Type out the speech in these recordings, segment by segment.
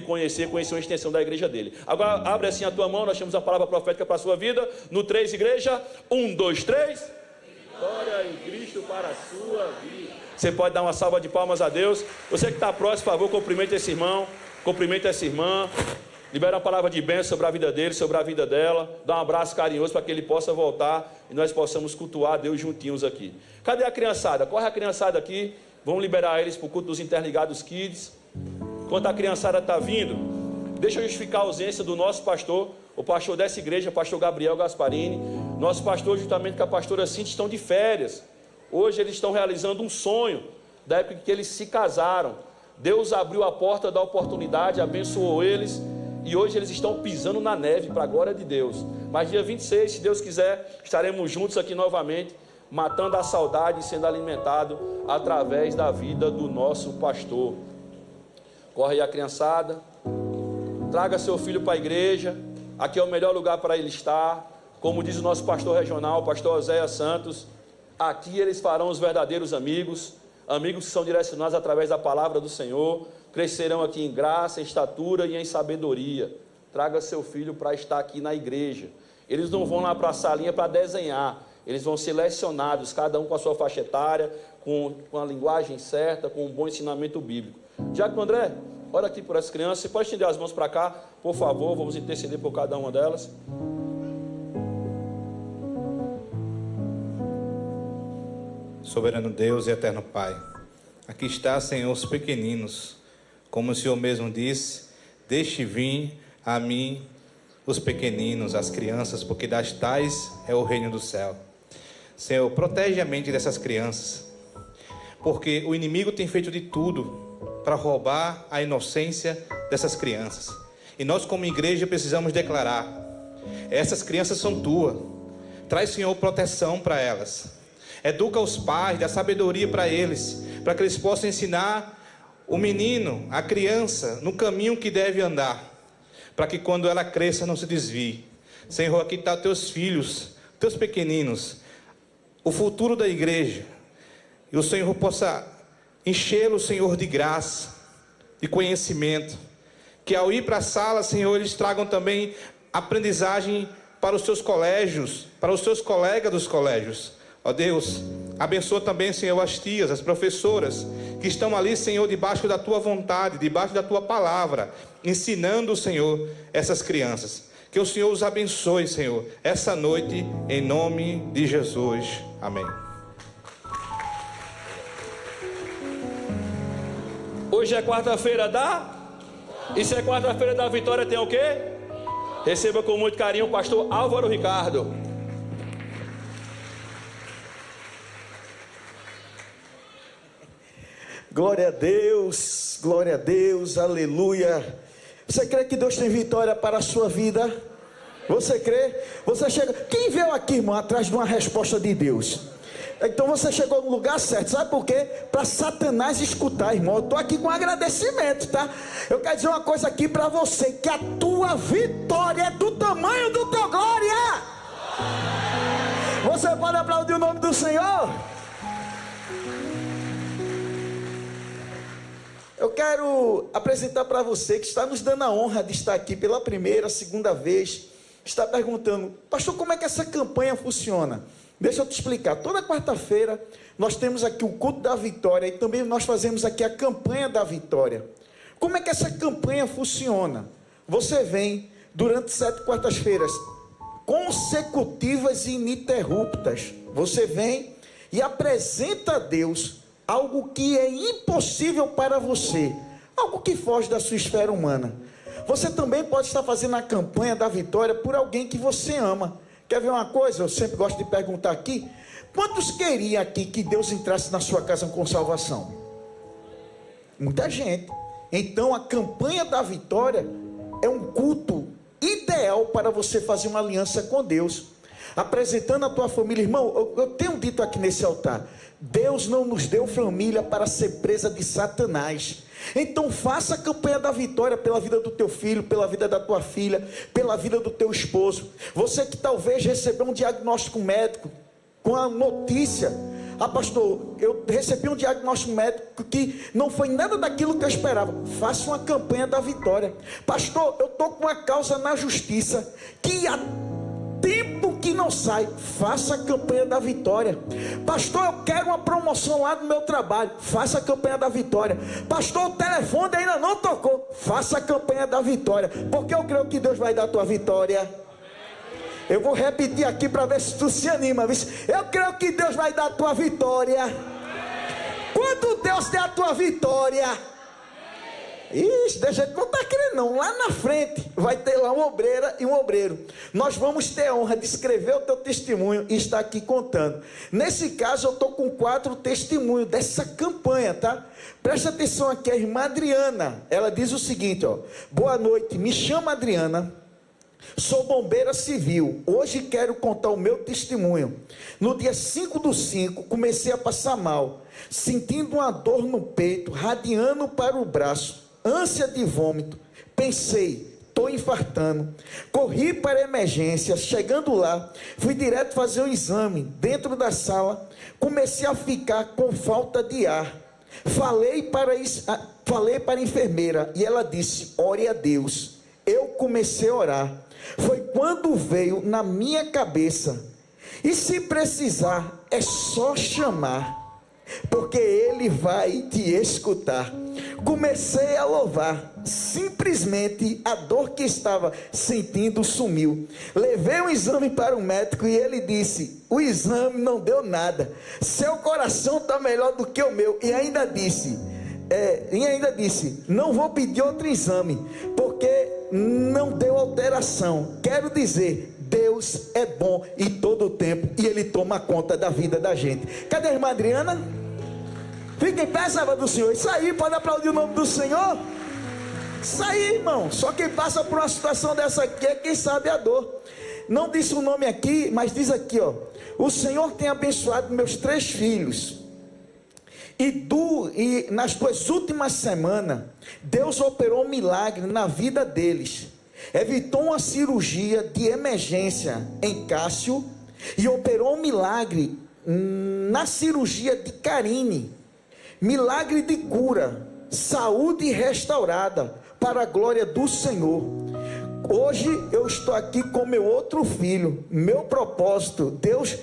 conhecer uma extensão da igreja dele. Agora abre assim a tua mão, nós temos a palavra profética para a sua vida. No 3, igreja, 1, 2, 3. Vitória em Cristo para a sua vida. Você pode dar uma salva de palmas a Deus. Você que está próximo, por favor, cumprimente esse irmão, cumprimente essa irmã. Libera uma palavra de bênção sobre a vida dele, sobre a vida dela. Dá um abraço carinhoso para que ele possa voltar e nós possamos cultuar a Deus juntinhos aqui. Cadê a criançada? Corre a criançada aqui. Vamos liberar eles para o culto dos Interligados Kids. Enquanto a criançada está vindo, deixa eu justificar a ausência do nosso pastor, o pastor dessa igreja, o pastor Gabriel Gasparini. Nosso pastor, juntamente com a pastora Cintia, estão de férias. Hoje eles estão realizando um sonho da época que eles se casaram. Deus abriu a porta da oportunidade, abençoou eles. E hoje eles estão pisando na neve, para a glória de Deus. Mas dia 26, se Deus quiser, estaremos juntos aqui novamente, matando a saudade e sendo alimentado através da vida do nosso pastor. Corre aí a criançada. Traga seu filho para a igreja. Aqui é o melhor lugar para ele estar. Como diz o nosso pastor regional, o pastor Oséias Santos, aqui eles farão os verdadeiros amigos. Amigos que são direcionados através da palavra do Senhor. Crescerão aqui em graça, em estatura e em sabedoria. Traga seu filho para estar aqui na igreja. Eles não vão lá para a salinha para desenhar. Eles vão ser lecionados, cada um com a sua faixa etária, com a linguagem certa, com um bom ensinamento bíblico. Diácono André, ora aqui por essas crianças. Você pode estender as mãos para cá, por favor. Vamos interceder por cada uma delas. Soberano Deus e eterno Pai, aqui está, Senhor, os pequeninos. Como o Senhor mesmo disse, deixe vir a mim os pequeninos, as crianças, porque das tais é o reino do céu. Senhor, protege a mente dessas crianças, porque o inimigo tem feito de tudo para roubar a inocência dessas crianças. E nós como igreja precisamos declarar, essas crianças são tuas. Traz, Senhor, proteção para elas. Educa os pais, dá sabedoria para eles, para que eles possam ensinar o menino, a criança, no caminho que deve andar, para que quando ela cresça não se desvie. Senhor, aqui estão teus filhos, teus pequeninos, o futuro da igreja, e o Senhor possa enchê-lo, Senhor, de graça, de conhecimento, que ao ir para a sala, Senhor, eles tragam também aprendizagem para os seus colégios, para os seus colegas dos colégios. Ó Deus, abençoa também, Senhor, as tias, as professoras, que estão ali, Senhor, debaixo da Tua vontade, debaixo da Tua palavra, ensinando, Senhor, essas crianças. Que o Senhor os abençoe, Senhor, essa noite, em nome de Jesus. Amém. Hoje é quarta-feira E se é quarta-feira da vitória, tem o quê? Receba com muito carinho o pastor Álvaro Ricardo. Glória a Deus, aleluia. Você crê que Deus tem vitória para a sua vida? Você crê? Você chega. Quem veio aqui, irmão, atrás de uma resposta de Deus? Então você chegou no lugar certo, sabe por quê? Para Satanás escutar, irmão. Eu estou aqui com agradecimento, tá? Eu quero dizer uma coisa aqui para você: que a tua vitória é do tamanho do teu glória. Você pode aplaudir o nome do Senhor? Eu quero apresentar para você que está nos dando a honra de estar aqui pela primeira, segunda vez, está perguntando: pastor, como é que essa campanha funciona? Deixa eu te explicar. Toda quarta-feira nós temos aqui o culto da vitória e também nós fazemos aqui a campanha da vitória. Como é que essa campanha funciona? Você vem durante 7 quartas-feiras consecutivas e ininterruptas. Você vem e apresenta a Deus algo que é impossível para você, algo que foge da sua esfera humana. Você também pode estar fazendo a campanha da vitória por alguém que você ama. Quer ver uma coisa? Eu sempre gosto de perguntar aqui: quantos queriam aqui que Deus entrasse na sua casa com salvação? Muita gente. Então a campanha da vitória é um culto ideal para você fazer uma aliança com Deus, apresentando a tua família. Irmão, eu tenho dito aqui nesse altar: Deus não nos deu família para ser presa de Satanás. Então faça a campanha da vitória pela vida do teu filho, pela vida da tua filha, pela vida do teu esposo. Você que talvez recebeu um diagnóstico médico com a notícia: Ah, pastor, eu recebi um diagnóstico médico que não foi nada daquilo que eu esperava. Faça uma campanha da vitória. Pastor, eu estou com uma causa na justiça que há tempo que não sai. Faça a campanha da vitória. Pastor, eu quero uma promoção lá no meu trabalho. Faça a campanha da vitória. Pastor, o telefone ainda não tocou. Faça a campanha da vitória, porque eu creio que Deus vai dar a tua vitória. Eu vou repetir aqui para ver se tu se anima. Eu creio que Deus vai dar a tua vitória. Quando Deus der a tua vitória, isso, deixa eu não está crendo não. Lá na frente vai ter lá uma obreira e um obreiro. Nós vamos ter a honra de escrever o teu testemunho e estar aqui contando. Nesse caso eu estou com 4 testemunhos dessa campanha, tá? Presta atenção aqui, a irmã Adriana. Ela diz o seguinte, ó: boa noite, me chamo Adriana, sou bombeira civil. Hoje quero contar o meu testemunho. No dia 5/5 comecei a passar mal, sentindo uma dor no peito, radiando para o braço, ânsia de vômito. Pensei, estou infartando. Corri para a emergência. Chegando lá, fui direto fazer o exame. Dentro da sala, comecei a ficar com falta de ar. Falei para a enfermeira e ela disse: ore a Deus. Eu comecei a orar. Foi quando veio na minha cabeça: e se precisar, é só chamar, porque Ele vai te escutar. Comecei a louvar. Simplesmente a dor que estava sentindo sumiu. Levei o exame para o médico e ele disse: o exame não deu nada, seu coração está melhor do que o meu. E ainda disse, não vou pedir outro exame, porque não deu alteração. Quero dizer, Deus é bom em todo o tempo e Ele toma conta da vida da gente. Cadê a irmã Adriana? Fica em pé, serva do Senhor. Isso aí, pode aplaudir o nome do Senhor? Isso aí, irmão. Só quem passa por uma situação dessa aqui é quem sabe a dor. Não disse o nome aqui, mas diz aqui, ó: o Senhor tem abençoado meus 3 filhos. E nas 2 últimas semanas, Deus operou um milagre na vida deles. Evitou uma cirurgia de emergência em Cássio e operou um milagre na cirurgia de Karine. Milagre de cura, saúde restaurada, para a glória do Senhor. Hoje eu estou aqui com meu outro filho. Meu propósito, Deus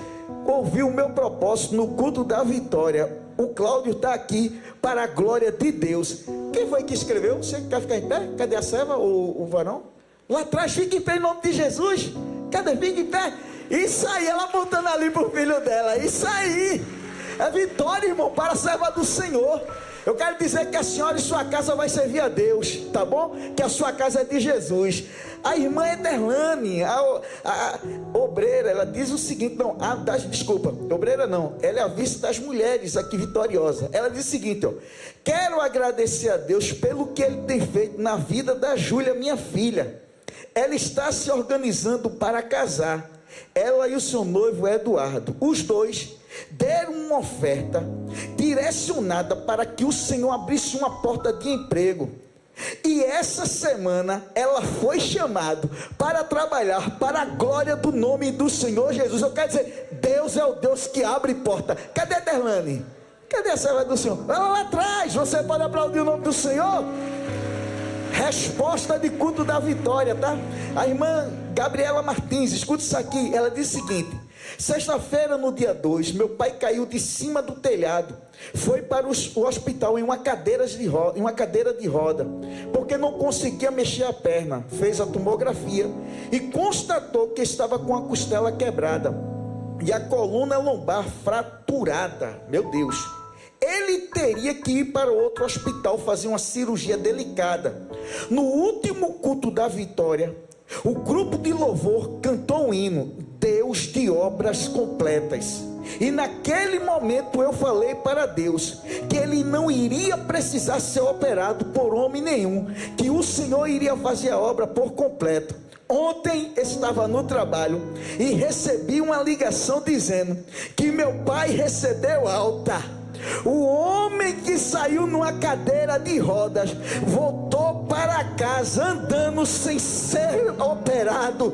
ouviu o meu propósito no culto da vitória. O Cláudio está aqui para a glória de Deus. Quem foi que escreveu? Você quer ficar em pé? Cadê a serva, o varão? Lá atrás, fica em pé em nome de Jesus. Cadê? Fica em pé. Isso aí, ela apontando ali para o filho dela. Isso aí é vitória, irmão, para a serva do Senhor. Eu quero dizer que a senhora e sua casa vai servir a Deus, tá bom? Que a sua casa é de Jesus. A irmã Ederlane, a obreira, ela diz o seguinte, obreira não, ela é a vice das mulheres aqui vitoriosa. Ela diz o seguinte, ó: quero agradecer a Deus pelo que Ele tem feito na vida da Júlia, minha filha. Ela está se organizando para casar. Ela e o seu noivo Eduardo, os dois deram uma oferta direcionada para que o Senhor abrisse uma porta de emprego. E essa semana ela foi chamada para trabalhar para a glória do nome do Senhor Jesus. Eu quero dizer, Deus é o Deus que abre porta. Cadê a Derlane? Cadê a serva do Senhor? Ela lá atrás. Você pode aplaudir o nome do Senhor? Resposta de culto da vitória, tá? A irmã Gabriela Martins, escuta isso aqui. Ela diz o seguinte: sexta-feira, no dia 2, meu pai caiu de cima do telhado. Foi para o hospital em uma cadeira de roda, porque não conseguia mexer a perna. Fez a tomografia e constatou que estava com a costela quebrada e a coluna lombar fraturada. Meu Deus! Ele teria que ir para outro hospital fazer uma cirurgia delicada. No último culto da vitória, o grupo de louvor cantou um hino, Deus de obras completas. E naquele momento eu falei para Deus que ele não iria precisar ser operado por homem nenhum, que o Senhor iria fazer a obra por completo. Ontem estava no trabalho e recebi uma ligação dizendo que meu pai recebeu alta. O homem que saiu numa cadeira de rodas voltou para casa andando sem ser operado.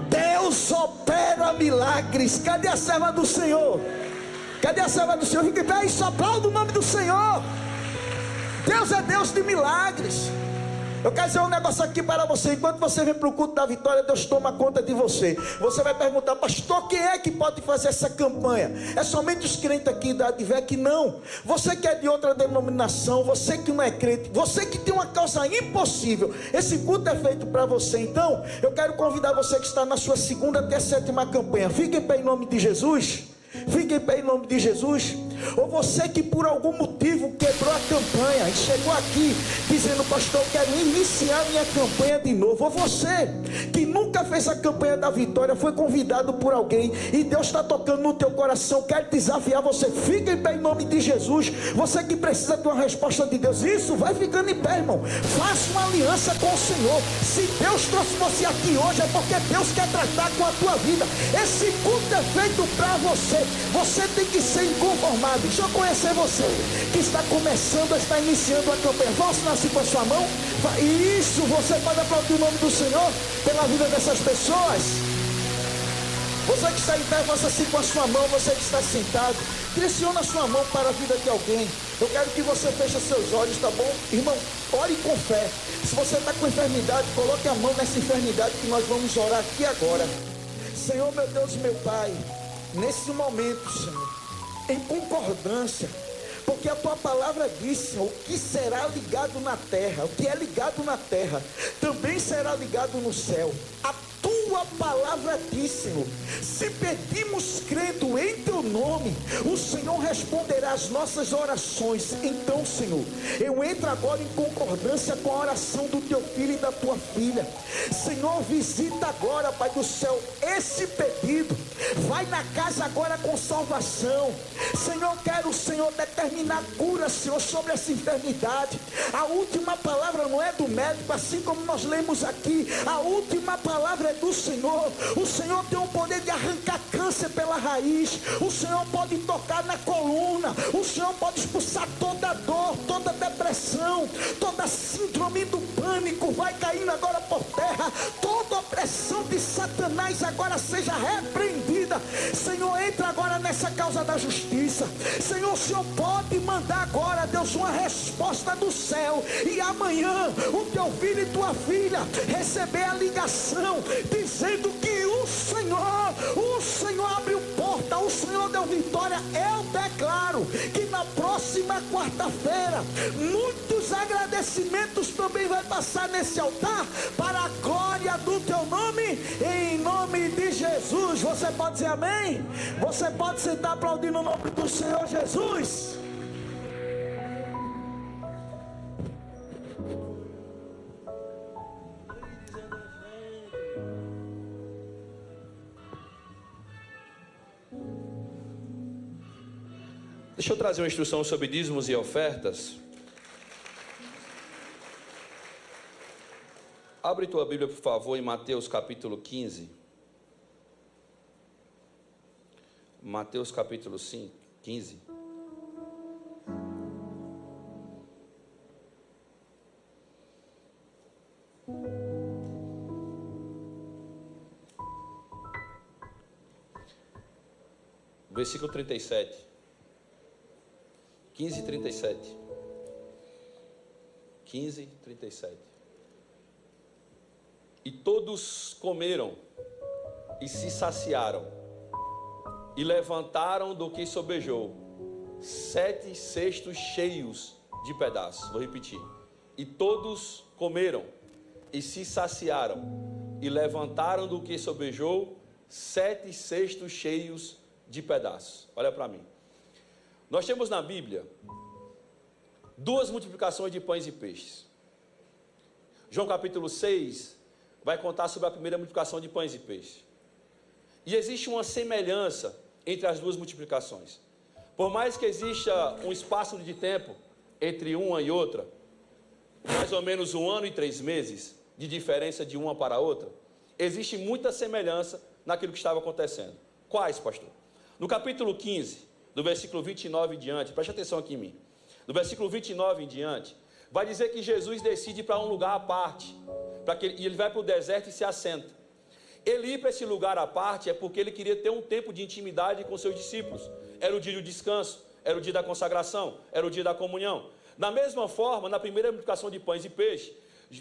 Deus opera milagres. Cadê a serva do Senhor? Cadê a serva do Senhor? Fica em pé e só aplauda o nome do Senhor. Deus é Deus de milagres. Eu quero dizer um negócio aqui para você. Enquanto você vem para o culto da vitória, Deus toma conta de você. Você vai perguntar: pastor, quem é que pode fazer essa campanha? É somente os crentes aqui da Advec? Não. Você que é de outra denominação, você que não é crente, você que tem uma causa impossível, esse culto é feito para você. Então, eu quero convidar você que está na sua segunda até sétima campanha. Fique em pé em nome de Jesus. Fique em pé em nome de Jesus. Ou você que por algum motivo quebrou a campanha e chegou aqui dizendo: pastor, eu quero iniciar minha campanha de novo. Ou você que nunca fez a campanha da vitória, foi convidado por alguém e Deus está tocando no teu coração, quero desafiar você. Fica em pé em nome de Jesus. Você que precisa de uma resposta de Deus, isso, vai ficando em pé, irmão. Faça uma aliança com o Senhor. Se Deus trouxe você aqui hoje, é porque Deus quer tratar com a tua vida. Esse culto é feito para você. Você tem que ser inconformado. Deixa eu conhecer você que está começando, está iniciando a campanha. Vamos assinar assim com a sua mão. Isso, você pode aplaudir o nome do Senhor pela vida dessas pessoas. Você que está em pé, faça assim com a sua mão. Você que está sentado, direciona a sua mão para a vida de alguém. Eu quero que você feche seus olhos, tá bom? Irmão, ore com fé. Se você está com enfermidade, coloque a mão nessa enfermidade que nós vamos orar aqui agora. Senhor, meu Deus, meu Pai, nesse momento, Senhor, em concordância, porque a tua palavra diz, Senhor, o que será ligado na terra, o que é ligado na terra, também será ligado no céu. A tua palavra diz, Senhor, se pedimos crendo em teu nome, o Senhor responderá às nossas orações. Então, Senhor, eu entro agora em concordância com a oração do teu filho e da tua filha. Senhor, visita agora, Pai do céu, esse pedido. Vai na casa agora com salvação. Senhor, quero, Senhor, determinar cura, Senhor, sobre essa enfermidade. A última palavra não é do médico, assim como nós lemos aqui. A última palavra é do Senhor. O Senhor tem o poder de arrancar câncer pela raiz. O Senhor pode tocar na coluna. O Senhor pode expulsar toda dor, toda depressão, toda síndrome do pânico. Vai caindo agora por terra. Toda opressão de Satanás agora seja repreendida. Senhor, entra agora nessa causa da justiça. Senhor, o Senhor pode mandar agora, Deus, uma resposta do céu. E amanhã o teu filho e tua filha receber a ligação dizendo que o Senhor abriu porta, o Senhor deu vitória. Eu declaro que na próxima quarta-feira muitos agradecimentos também vai passar nesse altar para a glória do teu nome, em nome de Jesus. Você pode dizer amém? Você pode sentar aplaudindo o nome do Senhor Jesus. Deixa eu trazer uma instrução sobre dízimos e ofertas. Abre tua Bíblia, por favor, em Mateus capítulo 15. Mateus capítulo 15. Versículo 37. 15:37. 15:37. E todos comeram e se saciaram, e levantaram do que sobejou 7 cestos cheios de pedaços. Vou repetir. E todos comeram e se saciaram, e levantaram do que sobejou 7 cestos cheios de pedaços. Olha para mim. Nós temos na Bíblia 2 multiplicações de pães e peixes. João capítulo 6 vai contar sobre a primeira multiplicação de pães e peixes. E existe uma semelhança entre as 2 multiplicações. Por mais que exista um espaço de tempo entre uma e outra, mais ou menos 1 ano e 3 meses de diferença de uma para a outra, existe muita semelhança naquilo que estava acontecendo. Quais, pastor? No capítulo 15, do versículo 29 em diante, preste atenção aqui em mim. Do versículo 29 em diante, vai dizer que Jesus decide para um lugar à parte, e ele vai para o deserto e se assenta. Ele ir para esse lugar à parte é porque ele queria ter um tempo de intimidade com seus discípulos. Era o dia do descanso, era o dia da consagração, era o dia da comunhão. Da mesma forma, na primeira multiplicação de pães e peixes,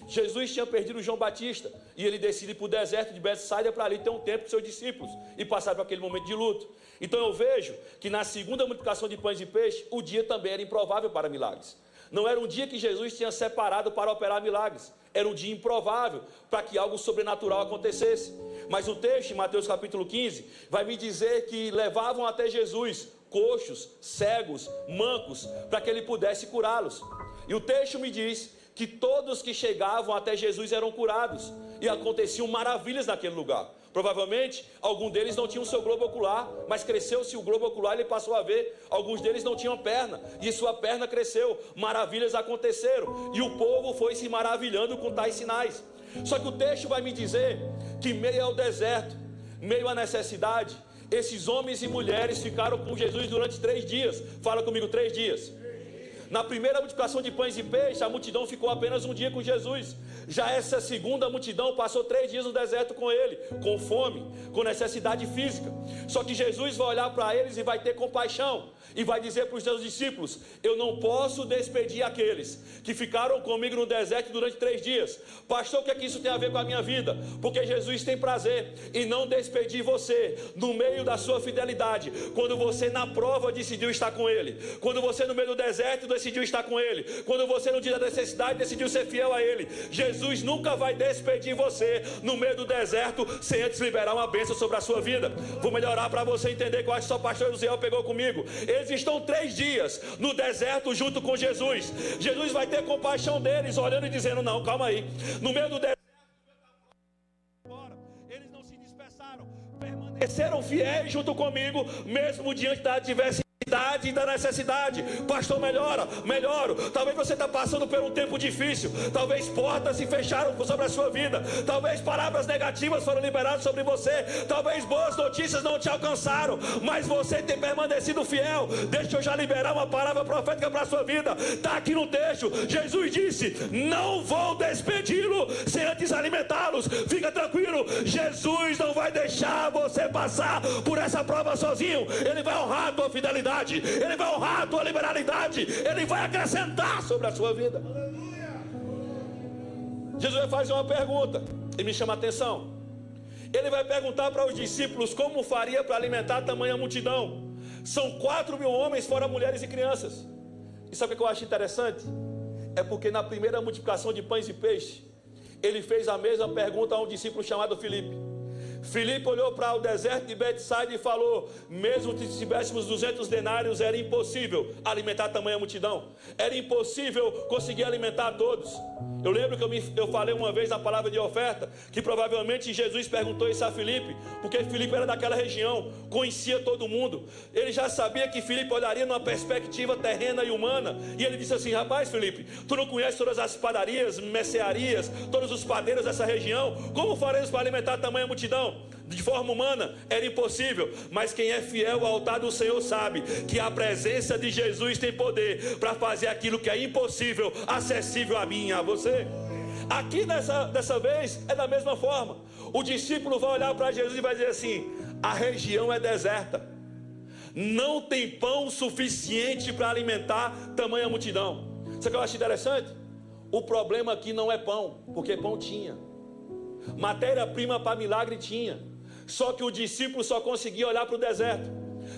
Jesus tinha perdido João Batista e ele decide ir para o deserto de Betsaida para ali ter um tempo com seus discípulos e passar por aquele momento de luto. Então eu vejo que na segunda multiplicação de pães e peixes, o dia também era improvável para milagres. Não era um dia que Jesus tinha separado para operar milagres, era um dia improvável para que algo sobrenatural acontecesse. Mas o texto, em Mateus capítulo 15, vai me dizer que levavam até Jesus coxos, cegos, mancos, para que ele pudesse curá-los. E o texto me diz que todos que chegavam até Jesus eram curados, e aconteciam maravilhas naquele lugar. Provavelmente, algum deles não tinha o seu globo ocular, mas cresceu-se o globo ocular e ele passou a ver. Alguns deles não tinham perna, e sua perna cresceu, maravilhas aconteceram, e o povo foi se maravilhando com tais sinais. Só que o texto vai me dizer que meio ao deserto, meio à necessidade, esses homens e mulheres ficaram com Jesus durante 3 dias. Fala comigo, 3 dias. Na primeira multiplicação de pães e peixes, a multidão ficou apenas um dia com Jesus. Já essa segunda multidão passou 3 dias no deserto com ele, com fome, com necessidade física. Só que Jesus vai olhar para eles e vai ter compaixão, e vai dizer para os seus discípulos: eu não posso despedir aqueles que ficaram comigo no deserto durante 3 dias. Pastor, o que é que isso tem a ver com a minha vida? Porque Jesus tem prazer em não despedir você no meio da sua fidelidade, quando você na prova decidiu estar com ele, quando você no meio do deserto decidiu estar com ele, quando você no dia da necessidade decidiu ser fiel a ele. Jesus nunca vai despedir você no meio do deserto sem antes liberar uma bênção sobre a sua vida. Vou melhorar para você entender, que eu acho que só o pastor Josiel pegou comigo. Eles estão 3 dias no deserto junto com Jesus. Jesus vai ter compaixão deles, olhando e dizendo: não, calma aí, no meio do deserto eles não se dispersaram, permaneceram fiéis junto comigo, mesmo diante da adversidade e da necessidade. Pastor, melhoro. Talvez você está passando por um tempo difícil, talvez portas se fecharam sobre a sua vida, talvez palavras negativas foram liberadas sobre você, talvez boas notícias não te alcançaram, mas você tem permanecido fiel. Deixa eu já liberar uma palavra profética para a sua vida. Está aqui no texto. Jesus disse: não vou despedi-lo sem antes alimentá-los. Fica tranquilo, Jesus não vai deixar você passar por essa prova sozinho. Ele vai honrar a tua fidelidade, ele vai honrar a tua liberalidade, ele vai acrescentar sobre a sua vida. Jesus vai fazer uma pergunta e me chama a atenção. Ele vai perguntar para os discípulos como faria para alimentar tamanha multidão. São 4.000 homens, fora mulheres e crianças. E sabe o que eu acho interessante? É porque na primeira multiplicação de pães e peixes, ele fez a mesma pergunta a um discípulo chamado Filipe. Filipe olhou para o deserto de Betsaida e falou: mesmo que tivéssemos 200 denários, era impossível alimentar tamanha multidão, era impossível conseguir alimentar todos. Eu lembro que eu falei uma vez na palavra de oferta que provavelmente Jesus perguntou isso a Filipe, porque Filipe era daquela região, conhecia todo mundo. Ele já sabia que Filipe olharia numa perspectiva terrena e humana, e ele disse assim: rapaz, Filipe, tu não conheces todas as padarias, mercearias, todos os padeiros dessa região? Como faremos para alimentar tamanha multidão? De forma humana era impossível, mas quem é fiel ao altar do Senhor sabe que a presença de Jesus tem poder para fazer aquilo que é impossível acessível a mim e a você. Aqui dessa vez é da mesma forma. O discípulo vai olhar para Jesus e vai dizer assim: a região é deserta, não tem pão suficiente para alimentar tamanha multidão. Sabe o que eu acho interessante? O problema aqui não é pão, porque pão tinha, matéria-prima para milagre tinha, só que o discípulo só conseguia olhar para o deserto.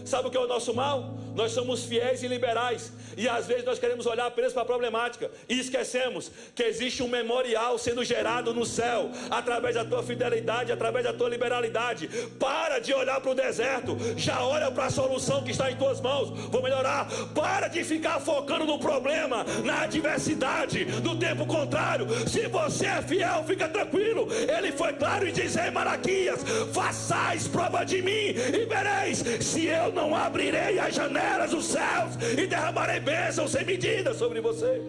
Sabe o que é o nosso mal? Nós somos fiéis e liberais, e às vezes nós queremos olhar apenas para a problemática e esquecemos que existe um memorial sendo gerado no céu através da tua fidelidade, através da tua liberalidade. Para de olhar para o deserto, já olha para a solução que está em tuas mãos. Vou melhorar. Para de ficar focando no problema, na adversidade, no tempo contrário. Se você é fiel, fica tranquilo. Ele foi claro em dizer em Malaquias: façais prova de mim e vereis se eu não abrirei as janelas dos céus e derramarei bênçãos sem medida sobre você.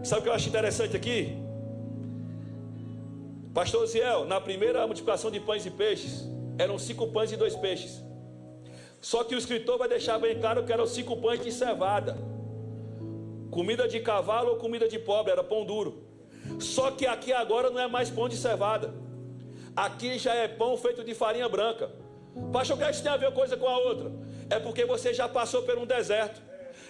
Sabe o que eu acho interessante aqui? Pastor Ziel, na primeira multiplicação de pães e peixes, eram 5 pães e 2 peixes. Só que o escritor vai deixar bem claro que eram 5 pães de cevada, comida de cavalo ou comida de pobre, era pão duro. Só que aqui agora não é mais pão de cevada, Aqui já é pão feito de farinha branca. Pastor, o que isso tem a ver uma coisa com a outra? É porque você já passou por um deserto.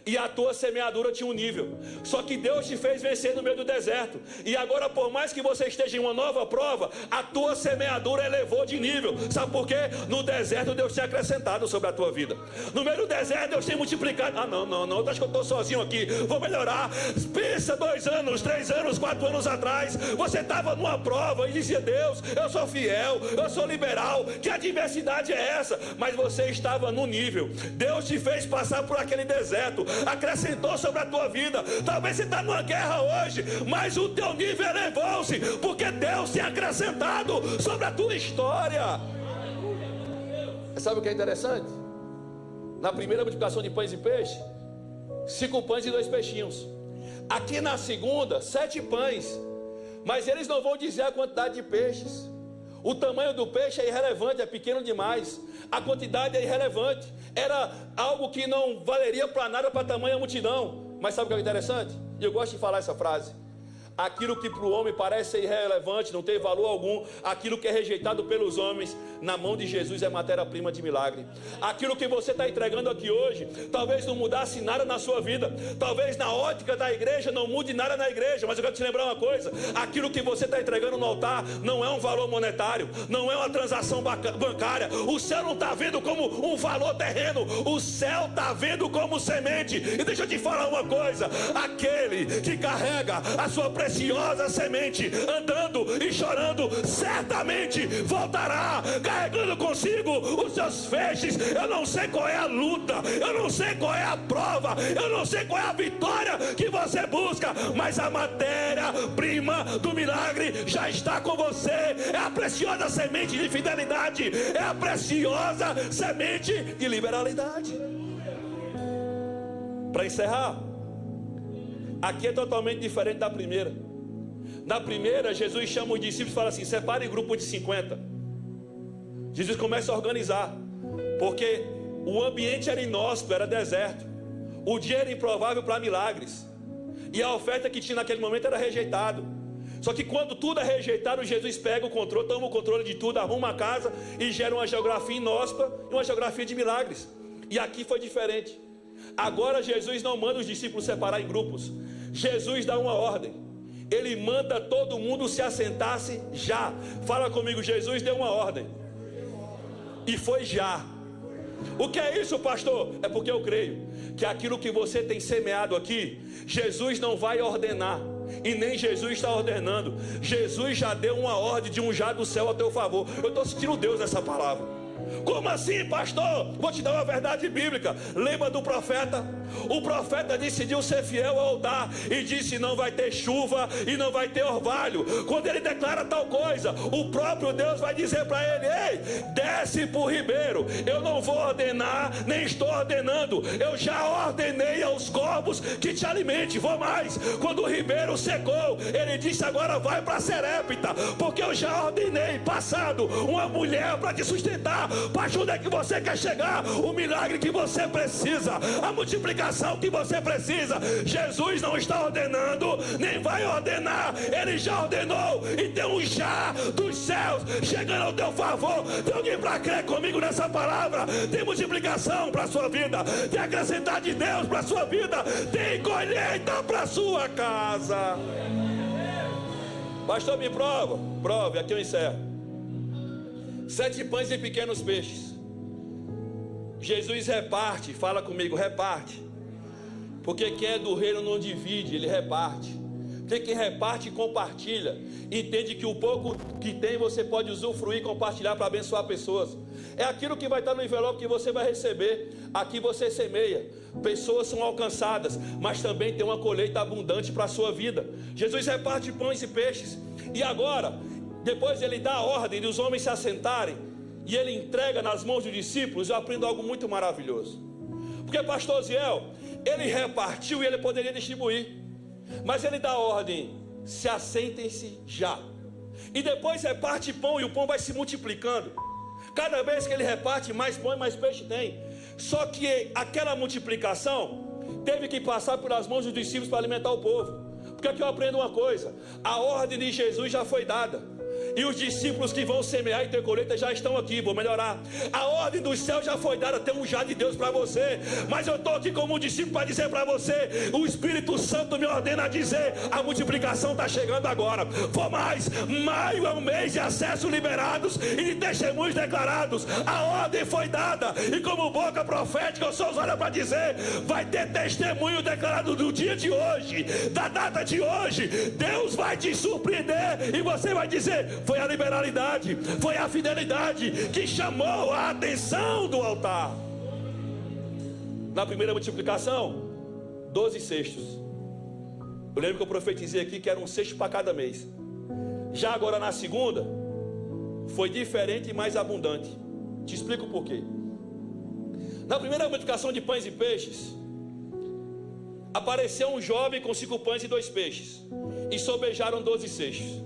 E a tua semeadura tinha um nível. Só que Deus te fez vencer no meio do deserto. E agora, por mais que você esteja em uma nova prova, a tua semeadura elevou de nível. Sabe por quê? No deserto Deus tem acrescentado sobre a tua vida. No meio do deserto Deus tem multiplicado. Ah, não, acho que eu estou sozinho aqui, vou melhorar. Pensa 2 anos, 3 anos, 4 anos atrás, você estava numa prova e dizia: Deus, eu sou fiel, eu sou liberal. Que adversidade é essa? Mas você estava no nível. Deus te fez passar por aquele deserto, acrescentou sobre a tua vida. Talvez você está numa guerra hoje, mas o teu nível elevou-se, porque Deus tem acrescentado sobre a tua história. Sabe o que é interessante? Na primeira multiplicação de pães e peixes, 5 pães e 2 peixinhos. Aqui na segunda, 7 pães. Mas eles não vão dizer a quantidade de peixes. O tamanho do peixe é irrelevante, é pequeno demais. A quantidade é irrelevante. Era algo que não valeria para nada para tamanha multidão. Mas sabe o que é interessante? E eu gosto de falar essa frase: aquilo que para o homem parece ser irrelevante, não tem valor algum, aquilo que é rejeitado pelos homens, na mão de Jesus é matéria-prima de milagre. Aquilo que você está entregando aqui hoje, talvez não mudasse nada na sua vida, talvez na ótica da igreja não mude nada na igreja, mas eu quero te lembrar uma coisa: aquilo que você está entregando no altar não é um valor monetário, não é uma transação bancária. O céu não está vendo como um valor terreno, o céu está vendo como semente. E deixa eu te falar uma coisa: aquele que carrega a sua preciosa semente, andando e chorando, certamente voltará carregando consigo os seus feixes. Eu não sei qual é a luta, eu não sei qual é a prova, eu não sei qual é a vitória que você busca, mas a matéria-prima do milagre já está com você. É a preciosa semente de fidelidade, é a preciosa semente de liberalidade. Para encerrar, aqui é totalmente diferente da primeira. Na primeira, Jesus chama os discípulos e fala assim: separe grupo de 50. Jesus começa a organizar, porque o ambiente era inóspito, era deserto. O dia era improvável para milagres. E a oferta que tinha naquele momento era rejeitado. Só que quando tudo é rejeitado, Jesus pega o controle, toma o controle de tudo, arruma a casa e gera uma geografia inóspita e uma geografia de milagres. E aqui foi diferente. Agora Jesus não manda os discípulos separar em grupos. Jesus dá uma ordem. Ele manda todo mundo se assentar-se já. Fala comigo: Jesus deu uma ordem. E foi já. O que é isso, pastor? É porque eu creio que aquilo que você tem semeado aqui, Jesus não vai ordenar, e nem Jesus está ordenando. Jesus já deu uma ordem de um já do céu a teu favor. Eu estou sentindo Deus nessa palavra. Como assim, pastor? Vou te dar uma verdade bíblica. Lembra do profeta? O profeta decidiu ser fiel ao altar e disse: não vai ter chuva e não vai ter orvalho. Quando ele declara tal coisa, o próprio Deus vai dizer para ele: ei, desce para o ribeiro. Eu não vou ordenar, nem estou ordenando. Eu já ordenei aos corvos que te alimente. Vou mais, quando o ribeiro secou, ele disse: agora vai para Serepta, porque eu já ordenei, passado, uma mulher para te sustentar. Para onde é que você quer chegar? O milagre que você precisa, a multiplicação que você precisa. Jesus não está ordenando, nem vai ordenar. Ele já ordenou e tem um já dos céus chegando ao teu favor. Tem alguém para crer comigo nessa palavra? Tem multiplicação para a sua vida, tem acrescentar de Deus para a sua vida, tem colheita para a sua casa. Pastor, me prove, aqui eu encerro. 7 pães e pequenos peixes. Jesus reparte, fala comigo, reparte. Porque quem é do reino não divide, ele reparte. Porque quem reparte compartilha. Entende que o pouco que tem você pode usufruir e compartilhar para abençoar pessoas. É aquilo que vai estar no envelope que você vai receber. Aqui você semeia, pessoas são alcançadas, mas também tem uma colheita abundante para a sua vida. Jesus reparte pães e peixes. E agora, depois ele dá a ordem de os homens se assentarem, e ele entrega nas mãos dos discípulos. Eu aprendo algo muito maravilhoso. Porque pastor Ziel, ele repartiu e ele poderia distribuir, mas ele dá a ordem: se assentem-se já. E depois reparte pão, e o pão vai se multiplicando. Cada vez que ele reparte, mais pão e mais peixe tem. Só que aquela multiplicação teve que passar pelas mãos dos discípulos para alimentar o povo. Porque aqui eu aprendo uma coisa: a ordem de Jesus já foi dada. E os discípulos que vão semear e ter colheita já estão aqui. Vou melhorar. A ordem do céu já foi dada. Tem um já de Deus para você. Mas eu estou aqui como um discípulo para dizer para você: o Espírito Santo me ordena a dizer: a multiplicação está chegando agora. For mais, maio é um mês de acesso liberados e de testemunhos declarados. A ordem foi dada. E como boca profética, eu só os olho para dizer: vai ter testemunho declarado do dia de hoje, da data de hoje. Deus vai te surpreender e você vai dizer: foi a liberalidade, foi a fidelidade que chamou a atenção do altar. Na primeira multiplicação, 12 cestos. Eu lembro que eu profetizei aqui que era um cesto para cada mês. Já agora na segunda, foi diferente e mais abundante. Te explico por quê. Na primeira multiplicação de pães e peixes, apareceu um jovem com 5 pães e 2 peixes, e sobejaram 12 cestos.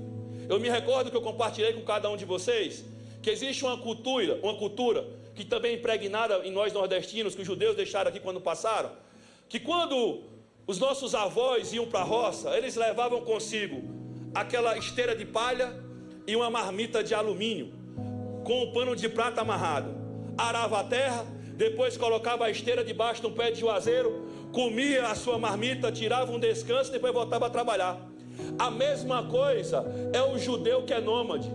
Eu me recordo que eu compartilhei com cada um de vocês que existe uma cultura que também é impregnada em nós nordestinos, que os judeus deixaram aqui quando passaram, que quando os nossos avós iam para a roça, eles levavam consigo aquela esteira de palha e uma marmita de alumínio com um pano de prata amarrado. Arava a terra, depois colocava a esteira debaixo de um pé de juazeiro, comia a sua marmita, tirava um descanso e depois voltava a trabalhar. A mesma coisa é o judeu que é nômade.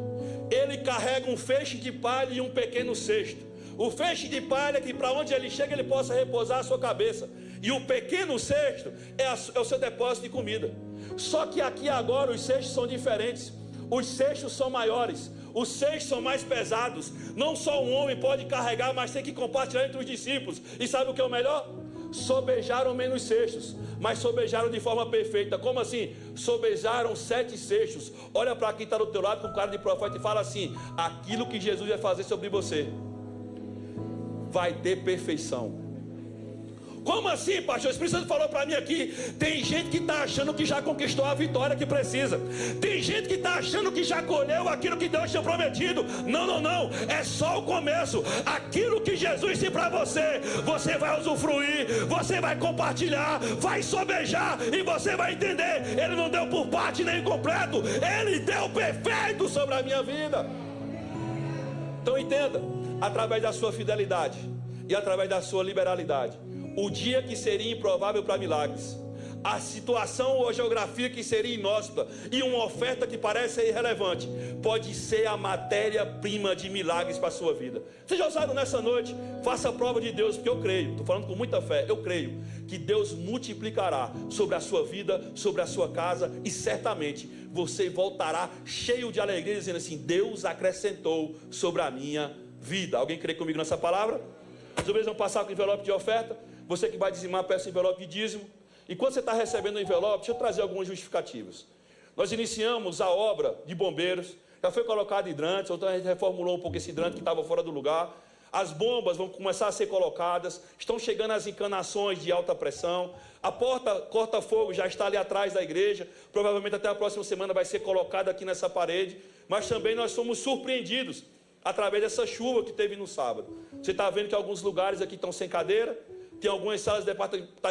Ele carrega um feixe de palha e um pequeno cesto. O feixe de palha que para onde ele chega ele possa repousar a sua cabeça. E o pequeno cesto é o seu depósito de comida. Só que aqui agora os cestos são diferentes. Os cestos são maiores. Os cestos são mais pesados. Não só um homem pode carregar, mas tem que compartilhar entre os discípulos. E sabe o que é o melhor? Sobejaram menos cestos, mas sobejaram de forma perfeita. Como assim? Sobejaram 7 cestos. Olha para quem está do teu lado com cara de profeta e fala assim: aquilo que Jesus vai fazer sobre você vai ter perfeição. Como assim, pastor? O Espírito Santo falou para mim aqui: tem gente que está achando que já conquistou a vitória que precisa. Tem gente que está achando que já colheu aquilo que Deus tinha prometido. Não, não, não. É só o começo. Aquilo que Jesus disse para você, você vai usufruir, você vai compartilhar, vai sobejar e você vai entender. Ele não deu por parte nem completo, Ele deu perfeito sobre a minha vida. Então entenda, através da sua fidelidade e através da sua liberalidade, o dia que seria improvável para milagres, a situação ou a geografia que seria inóspita e uma oferta que parece ser irrelevante, pode ser a matéria-prima de milagres para a sua vida. Seja ousado nessa noite, faça a prova de Deus, porque eu creio, estou falando com muita fé, eu creio que Deus multiplicará sobre a sua vida, sobre a sua casa, e certamente você voltará cheio de alegria, dizendo assim: Deus acrescentou sobre a minha vida. Alguém crê comigo nessa palavra? Os obreiros vão passar com o envelope de oferta. Você que vai dizimar, peça o envelope de dízimo. E quando você está recebendo o envelope, deixa eu trazer algumas justificativas. Nós iniciamos a obra de bombeiros, já foi colocado hidrantes, ou então a gente reformulou um pouco esse hidrante que estava fora do lugar. As bombas vão começar a ser colocadas, estão chegando as encanações de alta pressão. A porta corta-fogo já está ali atrás da igreja, provavelmente até a próxima semana vai ser colocada aqui nessa parede. Mas também nós somos surpreendidos através dessa chuva que teve no sábado. Você está vendo que alguns lugares aqui estão sem cadeira. Tem algumas salas de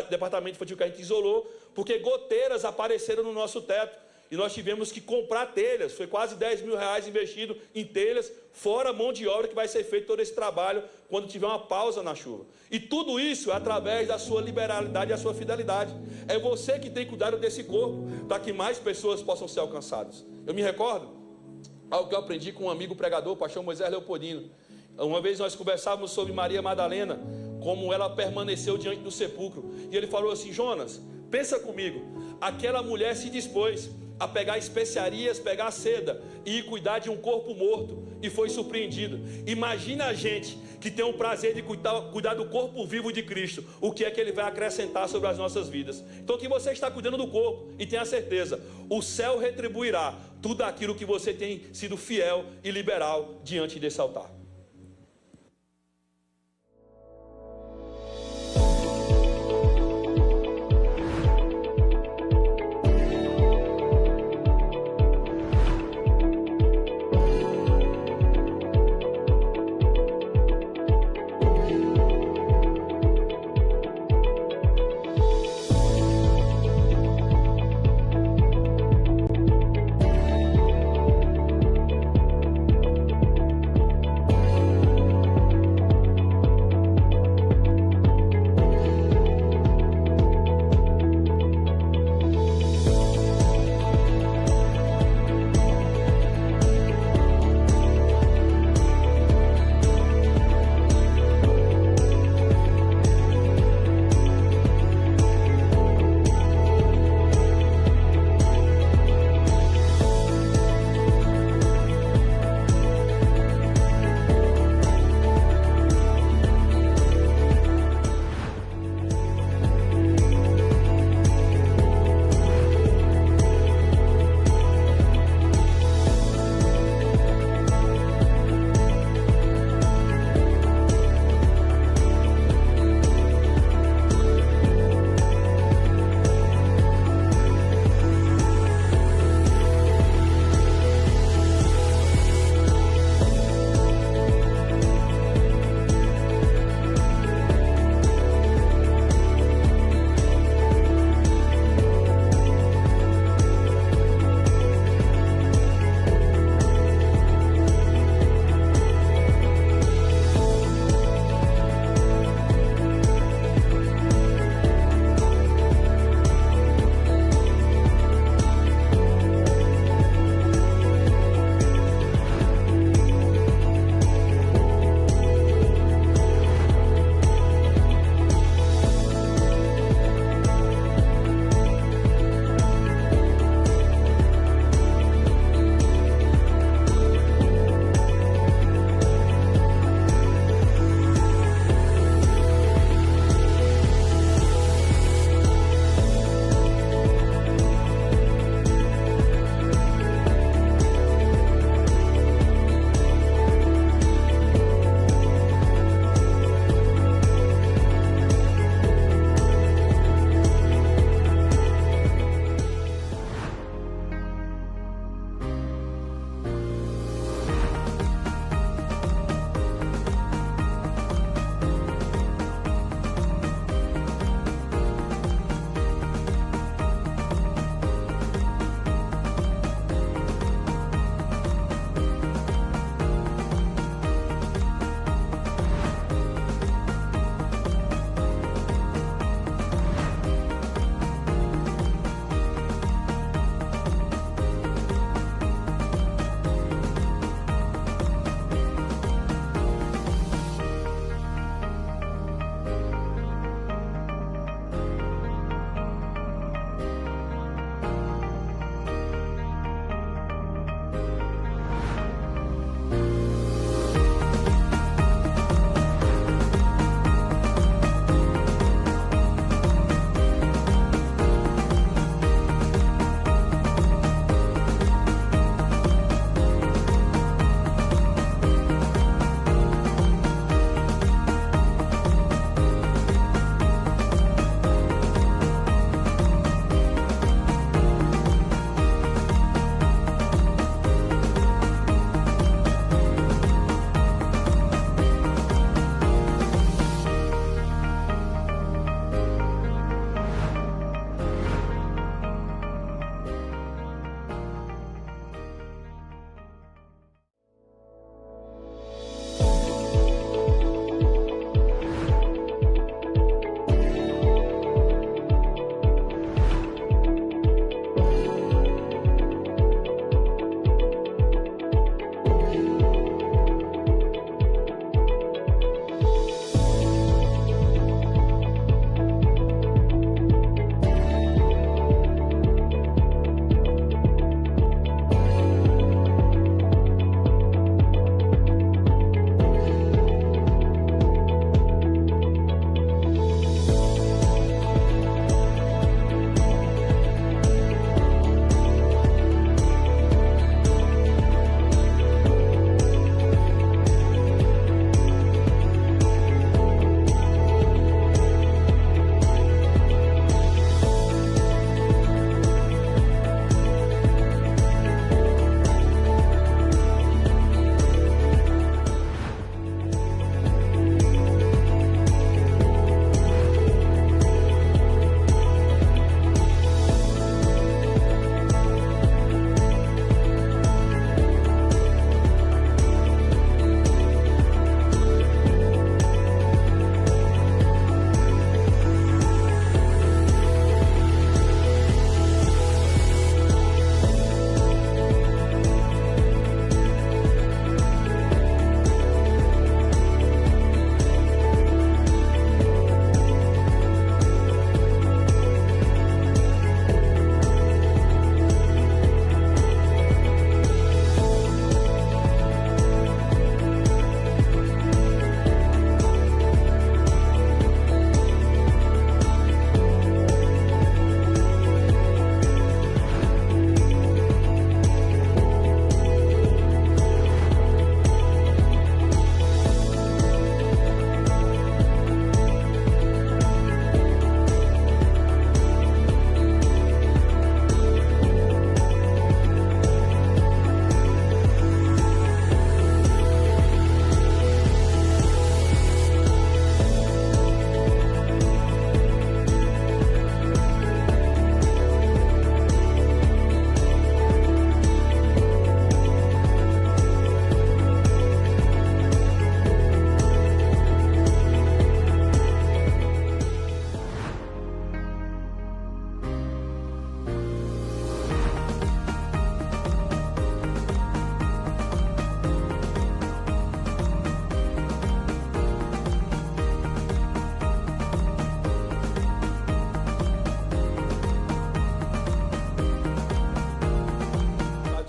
departamento infantil que a gente isolou, porque goteiras apareceram no nosso teto. E nós tivemos que comprar telhas. Foi quase 10 mil reais investido em telhas, fora a mão de obra que vai ser feito todo esse trabalho quando tiver uma pausa na chuva. E tudo isso é através da sua liberalidade e da sua fidelidade. É você que tem cuidado desse corpo, para que mais pessoas possam ser alcançadas. Eu me recordo algo que eu aprendi com um amigo pregador, o pastor Moisés Leopoldino. Uma vez nós conversávamos sobre Maria Madalena, como ela permaneceu diante do sepulcro. E ele falou assim: Jonas, pensa comigo, aquela mulher se dispôs a pegar especiarias, pegar seda e ir cuidar de um corpo morto, e foi surpreendida. Imagina a gente que tem o prazer de cuidar do corpo vivo de Cristo, o que é que Ele vai acrescentar sobre as nossas vidas. Então que você está cuidando do corpo, e tenha certeza, o céu retribuirá tudo aquilo que você tem sido fiel e liberal diante desse altar.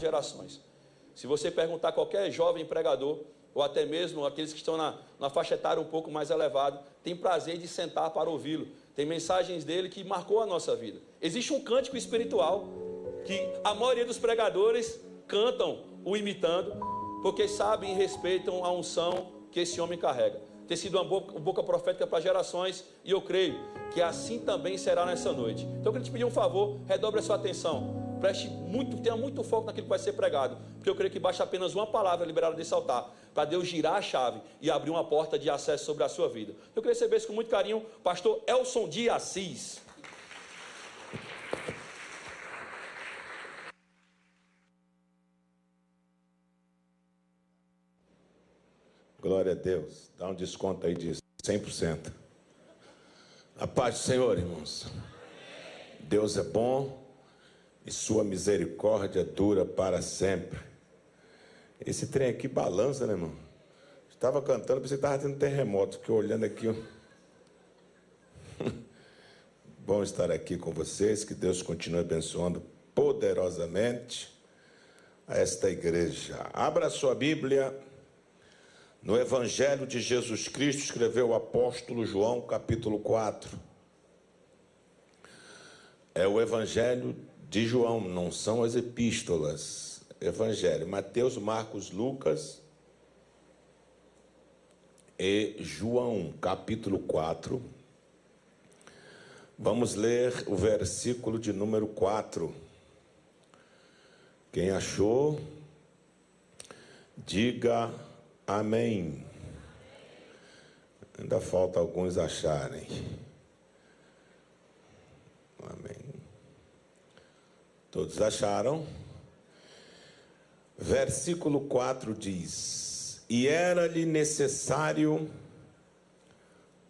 gerações. Se você perguntar a qualquer jovem pregador, ou até mesmo aqueles que estão na faixa etária um pouco mais elevada, tem prazer de sentar para ouvi-lo. Tem mensagens dele que marcou a nossa vida. Existe um cântico espiritual que a maioria dos pregadores cantam o imitando, porque sabem e respeitam a unção que esse homem carrega. Tem sido uma boca profética para gerações, e eu creio que assim também será nessa noite. Então eu queria te pedir um favor, redobre a sua atenção. Tenha muito foco naquilo que vai ser pregado, porque eu creio que basta apenas uma palavra liberada desse altar, para Deus girar a chave e abrir uma porta de acesso sobre a sua vida. Eu queria receber isso com muito carinho, pastor Elson de Assis. Glória a Deus. Dá um desconto aí de 100%. A paz do Senhor, irmãos. Deus é bom e sua misericórdia dura para sempre. Esse trem aqui balança, né, irmão? Estava cantando, pensei que estava tendo terremoto. Fiquei olhando aqui, ó. Bom estar aqui com vocês. Que Deus continue abençoando poderosamente a esta igreja. Abra sua Bíblia no Evangelho de Jesus Cristo, escreveu o apóstolo João, capítulo 4. É o Evangelho de João, não são as epístolas. Evangelho, Mateus, Marcos, Lucas e João, capítulo 4. Vamos ler o versículo de número 4. Quem achou, diga amém. Ainda falta alguns acharem. Amém. Todos acharam? Versículo 4 diz: E era-lhe necessário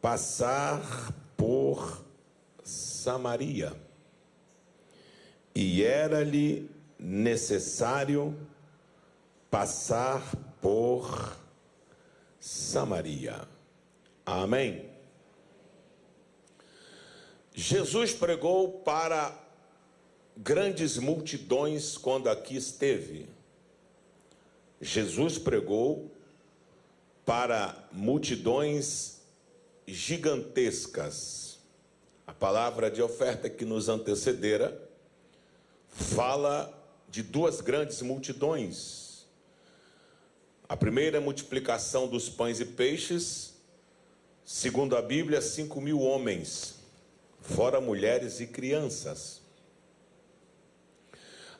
passar por Samaria. E era-lhe necessário passar por Samaria. Amém. Jesus pregou para grandes multidões quando aqui esteve. Jesus pregou para multidões gigantescas. A palavra de oferta que nos antecedera fala de duas grandes multidões. A primeira multiplicação dos pães e peixes, segundo a Bíblia, 5.000 homens, fora mulheres e crianças.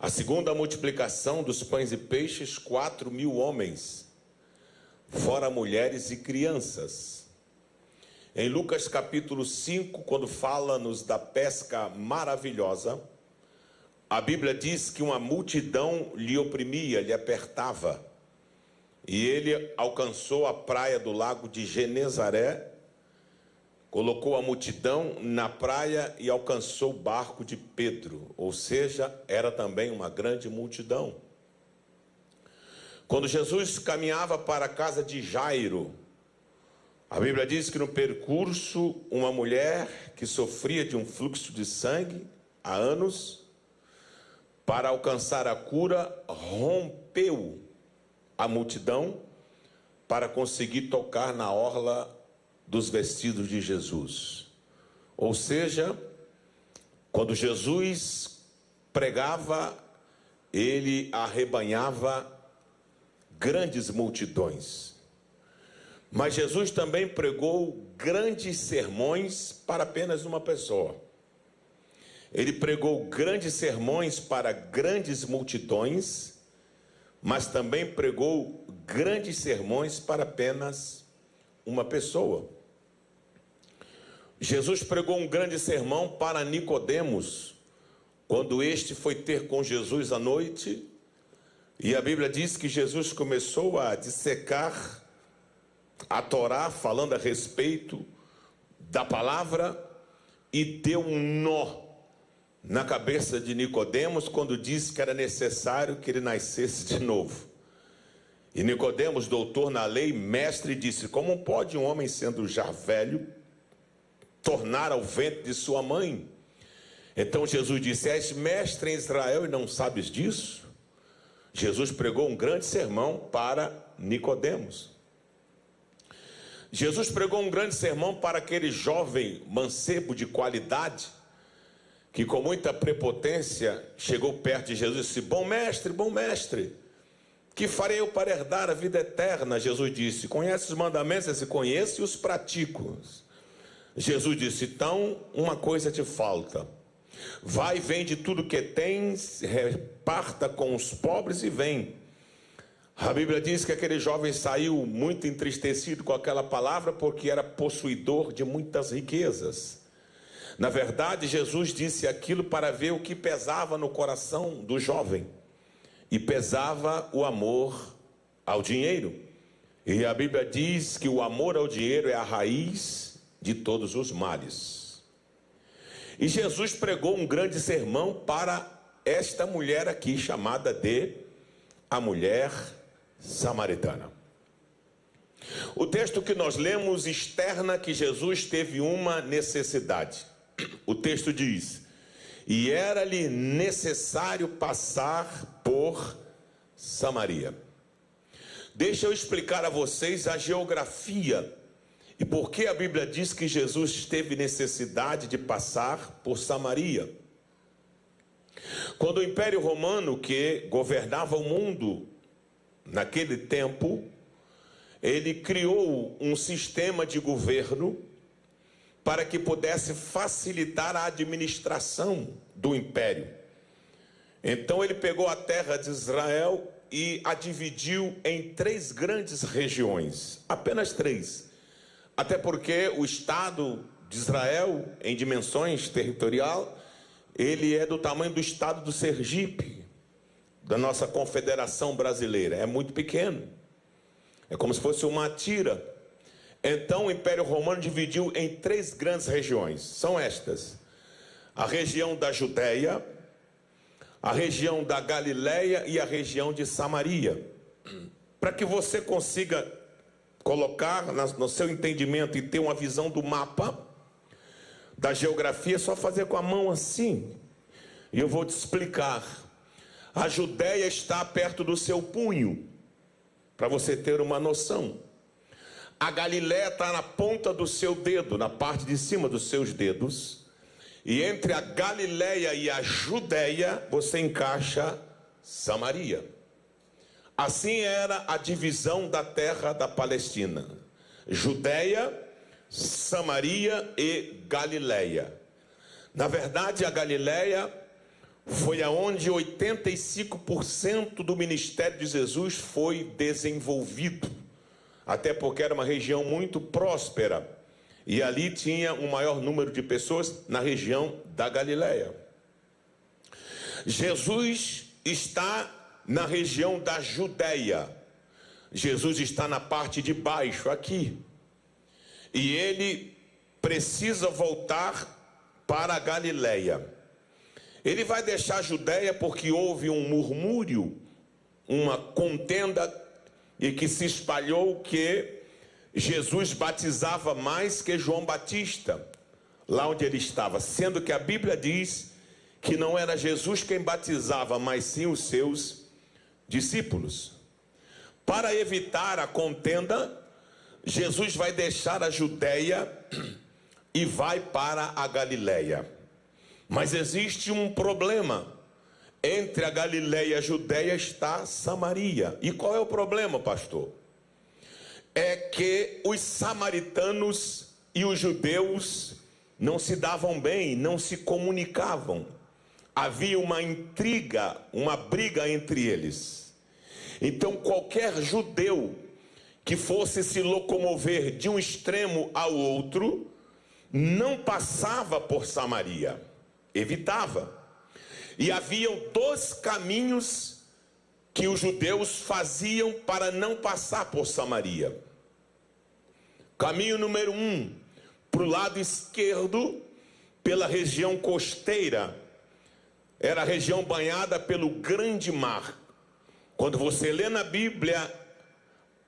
A segunda multiplicação dos pães e peixes, 4.000 homens, fora mulheres e crianças. Em Lucas capítulo 5, quando fala-nos da pesca maravilhosa, a Bíblia diz que uma multidão lhe oprimia, lhe apertava. E ele alcançou a praia do lago de Genezaré, colocou a multidão na praia e alcançou o barco de Pedro, ou seja, era também uma grande multidão. Quando Jesus caminhava para a casa de Jairo, a Bíblia diz que no percurso, uma mulher que sofria de um fluxo de sangue há anos, para alcançar a cura, rompeu a multidão para conseguir tocar na orla dos vestidos de Jesus. Ou seja, quando Jesus pregava, ele arrebanhava grandes multidões. Mas Jesus também pregou grandes sermões para apenas uma pessoa. Ele pregou grandes sermões para grandes multidões, mas também pregou grandes sermões para apenas uma pessoa. Jesus pregou um grande sermão para Nicodemos, quando este foi ter com Jesus à noite, e a Bíblia diz que Jesus começou a dissecar a Torá, falando a respeito da palavra, e deu um nó na cabeça de Nicodemos, quando disse que era necessário que ele nascesse de novo. E Nicodemos, doutor na lei, mestre, disse: como pode um homem, sendo já velho, tornar ao ventre de sua mãe? Então Jesus disse: és mestre em Israel e não sabes disso? Jesus pregou um grande sermão para Nicodemos. Jesus pregou um grande sermão para aquele jovem mancebo de qualidade, que com muita prepotência chegou perto de Jesus e disse: bom mestre, que farei eu para herdar a vida eterna? Jesus disse: conhece os mandamentos? Ele disse: conheço e os pratico. Jesus disse: então uma coisa te falta. Vai, vende tudo que tens, reparta com os pobres e vem. A Bíblia diz que aquele jovem saiu muito entristecido com aquela palavra, porque era possuidor de muitas riquezas. Na verdade, Jesus disse aquilo para ver o que pesava no coração do jovem. E pesava o amor ao dinheiro. E a Bíblia diz que o amor ao dinheiro é a raiz de todos os males. E Jesus pregou um grande sermão para esta mulher aqui, chamada de a mulher samaritana. O texto que nós lemos externa que Jesus teve uma necessidade. O texto diz: e era-lhe necessário passar por Samaria. Deixa eu explicar a vocês a geografia e por que a Bíblia diz que Jesus teve necessidade de passar por Samaria. Quando o Império Romano, que governava o mundo naquele tempo, ele criou um sistema de governo para que pudesse facilitar a administração do império. Então ele pegou a terra de Israel e a dividiu em 3 grandes regiões, apenas 3. Até porque o Estado de Israel, em dimensões territorial, ele é do tamanho do Estado do Sergipe, da nossa Confederação Brasileira. É muito pequeno, é como se fosse uma tira. Então o Império Romano dividiu em 3 grandes regiões. São estas: a região da Judéia, a região da Galileia e a região de Samaria. Para que você consiga colocar no seu entendimento e ter uma visão do mapa, da geografia, é só fazer com a mão assim. E eu vou te explicar. A Judéia está perto do seu punho, para você ter uma noção. A Galileia está na ponta do seu dedo, na parte de cima dos seus dedos. E entre a Galileia e a Judéia, você encaixa Samaria. Assim era a divisão da terra da Palestina: Judéia, Samaria e Galileia. Na verdade, a Galileia foi aonde 85% do ministério de Jesus foi desenvolvido. Até porque era uma região muito próspera. E ali tinha um maior número de pessoas na região da Galileia. Jesus está na região da Judéia. Jesus está na parte de baixo, aqui. E ele precisa voltar para a Galileia. Ele vai deixar a Judéia porque houve um murmúrio, uma contenda, e que se espalhou que Jesus batizava mais que João Batista, lá onde ele estava. Sendo que a Bíblia diz que não era Jesus quem batizava, mas sim os seus discípulos. Para evitar a contenda, Jesus vai deixar a Judéia e vai para a Galileia. Mas existe um problema. Entre a Galileia e a Judéia está Samaria. E qual é o problema, pastor? É que os samaritanos e os judeus não se davam bem, não se comunicavam. Havia uma intriga, uma briga entre eles. Então qualquer judeu que fosse se locomover de um extremo ao outro, não passava por Samaria, evitava. E haviam 2 caminhos que os judeus faziam para não passar por Samaria. Caminho número 1, para o lado esquerdo, pela região costeira. Era a região banhada pelo grande mar. Quando você lê na Bíblia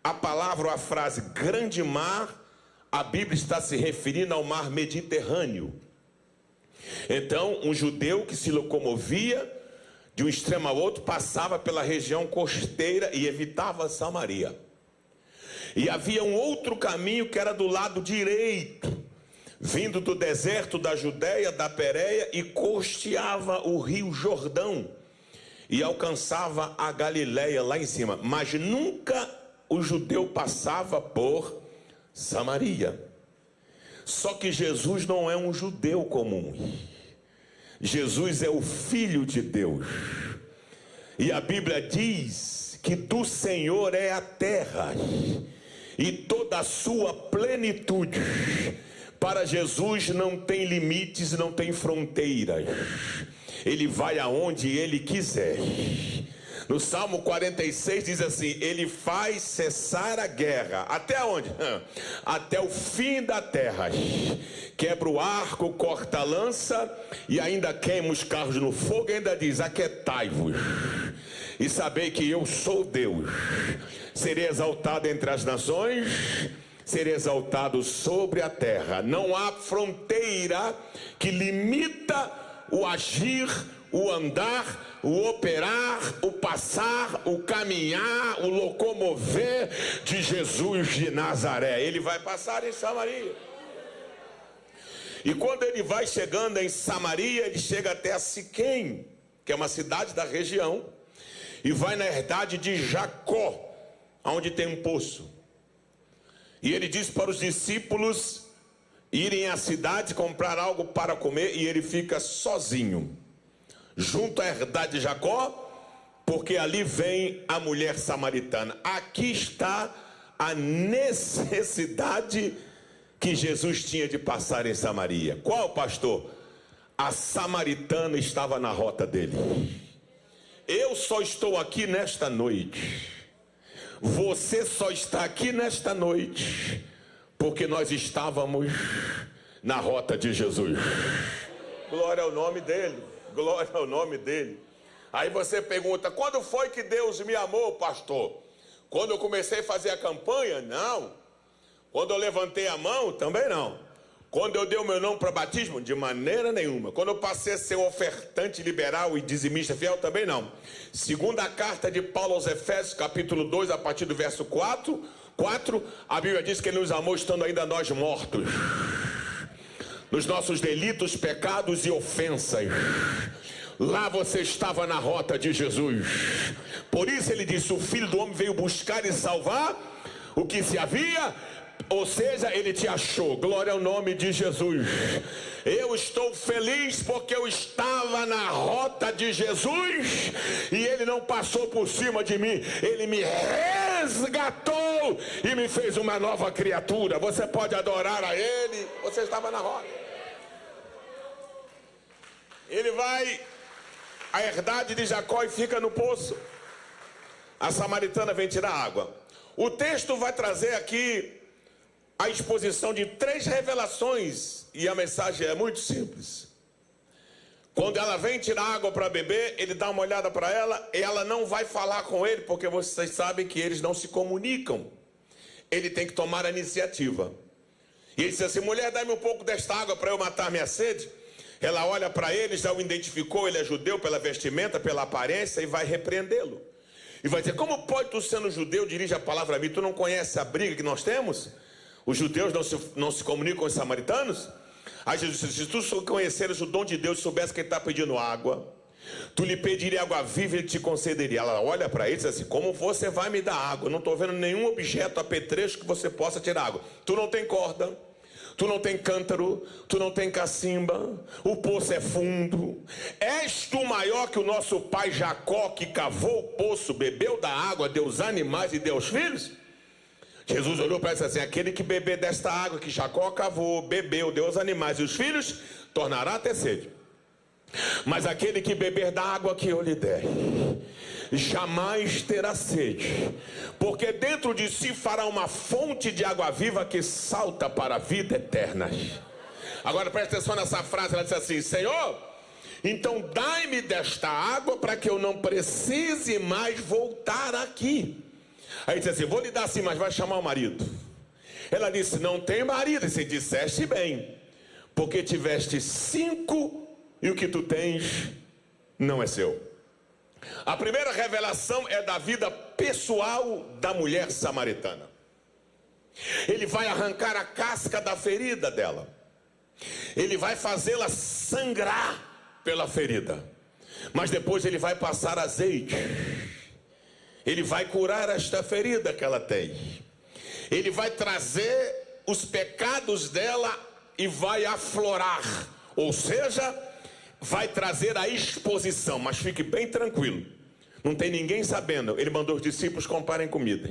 a palavra ou a frase grande mar, a Bíblia está se referindo ao mar Mediterrâneo. Então, um judeu que se locomovia de um extremo ao outro, passava pela região costeira e evitava Samaria. E havia um outro caminho que era do lado direito, vindo do deserto da Judéia, da Pérea, e costeava o rio Jordão e alcançava a Galileia lá em cima. Mas nunca o judeu passava por Samaria. Só que Jesus não é um judeu comum. Jesus é o Filho de Deus. E a Bíblia diz que do Senhor é a terra e toda a sua plenitude. Para Jesus não tem limites, não tem fronteiras. Ele vai aonde Ele quiser. No Salmo 46 diz assim: Ele faz cessar a guerra. Até onde? Até o fim da terra. Quebra o arco, corta a lança e ainda queima os carros no fogo. E ainda diz: aquietai-vos e sabei que eu sou Deus. Serei exaltado entre as nações, serei exaltado sobre a terra. Não há fronteira que limita o agir, o andar, o operar, o passar, o caminhar, o locomover de Jesus de Nazaré. Ele vai passar em Samaria. E quando ele vai chegando em Samaria, ele chega até a Siquém, que é uma cidade da região, e vai na herdade de Jacó, onde tem um poço. E ele diz para os discípulos irem à cidade comprar algo para comer, e ele fica sozinho, junto à herdade de Jacó, porque ali vem a mulher samaritana. Aqui está a necessidade que Jesus tinha de passar em Samaria. Qual, pastor? A samaritana estava na rota dele. Eu só estou aqui nesta noite. Você só está aqui nesta noite porque nós estávamos na rota de Jesus. Glória ao nome dele. Glória ao nome dele. Aí você pergunta: quando foi que Deus me amou, pastor? Quando eu comecei a fazer a campanha? Não. Quando eu levantei a mão? Também não. Quando eu dei o meu nome para batismo? De maneira nenhuma. Quando eu passei a ser ofertante liberal e dizimista fiel? Também não. Segunda carta de Paulo aos Efésios, capítulo 2, a partir do verso 4, a Bíblia diz que ele nos amou estando ainda nós mortos nos nossos delitos, pecados e ofensas. Lá você estava na rota de Jesus. Por isso ele disse: o Filho do Homem veio buscar e salvar o que se havia, ou seja, ele te achou. Glória ao nome de Jesus. Eu estou feliz porque eu estava na rota de Jesus e ele não passou por cima de mim. Ele me resgatou e me fez uma nova criatura. Você pode adorar a ele. Você estava na rota. Ele vai à herdade de Jacó e fica no poço. A samaritana vem tirar água. O texto vai trazer aqui a exposição de 3 revelações, e a mensagem é muito simples. Quando ela vem tirar água para beber, ele dá uma olhada para ela, e ela não vai falar com ele, porque vocês sabem que eles não se comunicam. Ele tem que tomar a iniciativa. E ele diz assim: mulher, dá-me um pouco desta água para eu matar minha sede. Ela olha para ele, já o identificou, ele é judeu pela vestimenta, pela aparência, e vai repreendê-lo. E vai dizer: como pode tu, sendo judeu, dirige a palavra a mim? Tu não conhece a briga que nós temos? Os judeus não se comunicam com os samaritanos? Aí Jesus disse: se tu conheceres o dom de Deus, soubesse que ele está pedindo água, tu lhe pediria água viva e ele te concederia. Ela olha para ele e diz assim: como você vai me dar água? Eu não estou vendo nenhum objeto apetrecho que você possa tirar água. Tu não tem corda, tu não tem cântaro, tu não tem cacimba, o poço é fundo. És tu maior que o nosso pai Jacó, que cavou o poço, bebeu da água, deu os animais e deu os filhos? Jesus olhou para ele e disse assim: aquele que beber desta água que Jacó cavou, bebeu, deu os animais e os filhos, tornará a ter sede. Mas aquele que beber da água que eu lhe der, jamais terá sede, porque dentro de si fará uma fonte de água viva que salta para a vida eterna. Agora presta atenção nessa frase, ela diz assim: Senhor, então dai-me desta água para que eu não precise mais voltar aqui. Aí diz assim: vou lhe dar assim, mas vai chamar o marido. Ela disse: não tem marido. E você disseste bem, porque tiveste 5 e o que tu tens não é seu. A primeira revelação é da vida pessoal da mulher samaritana. Ele vai arrancar a casca da ferida dela. Ele vai fazê-la sangrar pela ferida. Mas depois ele vai passar azeite. Ele vai curar esta ferida que ela tem. Ele vai trazer os pecados dela e vai aflorar. Ou seja, vai trazer a exposição. Mas fique bem tranquilo, não tem ninguém sabendo. Ele mandou os discípulos comprarem comida,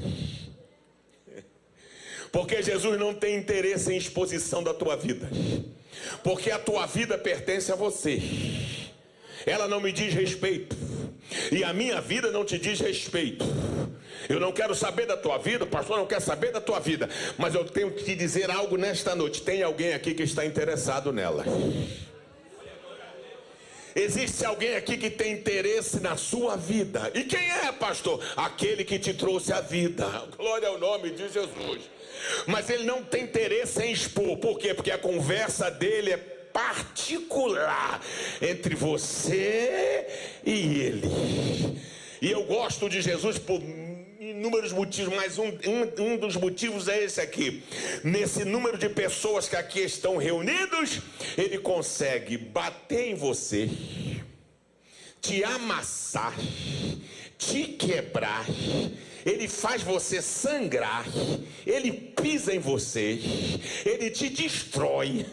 porque Jesus não tem interesse em exposição da tua vida, porque a tua vida pertence a você. Ela não me diz respeito, e a minha vida não te diz respeito. Eu não quero saber da tua vida, o pastor não quer saber da tua vida, mas eu tenho que te dizer algo nesta noite. Tem alguém aqui que está interessado nela. Existe alguém aqui que tem interesse na sua vida. E quem é, pastor? Aquele que te trouxe a vida. Glória ao nome de Jesus. Mas ele não tem interesse em expor. Por quê? Porque a conversa dele é particular entre você e ele. E eu gosto de Jesus por inúmeros motivos, mas um dos motivos é esse aqui. Nesse número de pessoas que aqui estão reunidos, ele consegue bater em você, te amassar, te quebrar. Ele faz você sangrar, ele pisa em você, ele te destrói,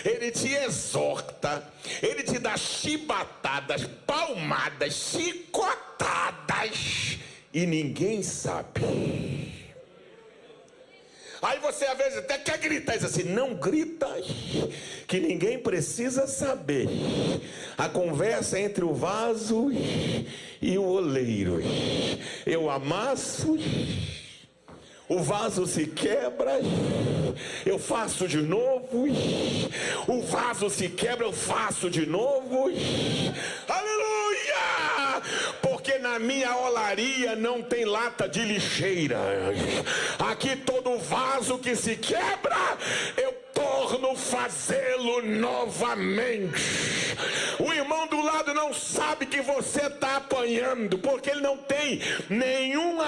ele te exorta, ele te dá chibatadas, palmadas, chicotadas, e ninguém sabe. Aí você às vezes até quer gritar, diz assim: não grita, que ninguém precisa saber. A conversa é entre o vaso e o oleiro. Eu amasso, o vaso se quebra, eu faço de novo, o vaso se quebra, eu faço de novo. Aleluia! Porque na minha olaria não tem lata de lixeira. Aqui todo vaso que se quebra, eu torno fazê-lo novamente. O irmão do lado não sabe que você está apanhando, porque ele não tem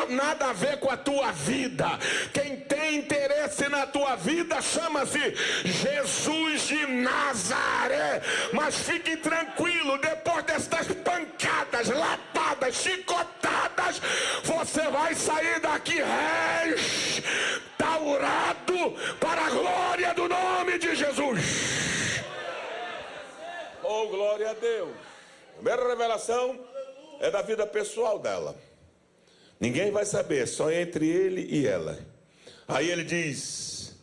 nada a ver com a tua vida. Quem tem interesse na tua vida chama-se Jesus de Nazaré. Mas fique tranquilo, depois destas pancadas, lapadas, chicotadas, você vai sair daqui restaurado para a glória do nome de Jesus. Oh, glória a Deus. A primeira revelação é da vida pessoal dela. Ninguém vai saber, só entre ele e ela. Aí ele diz: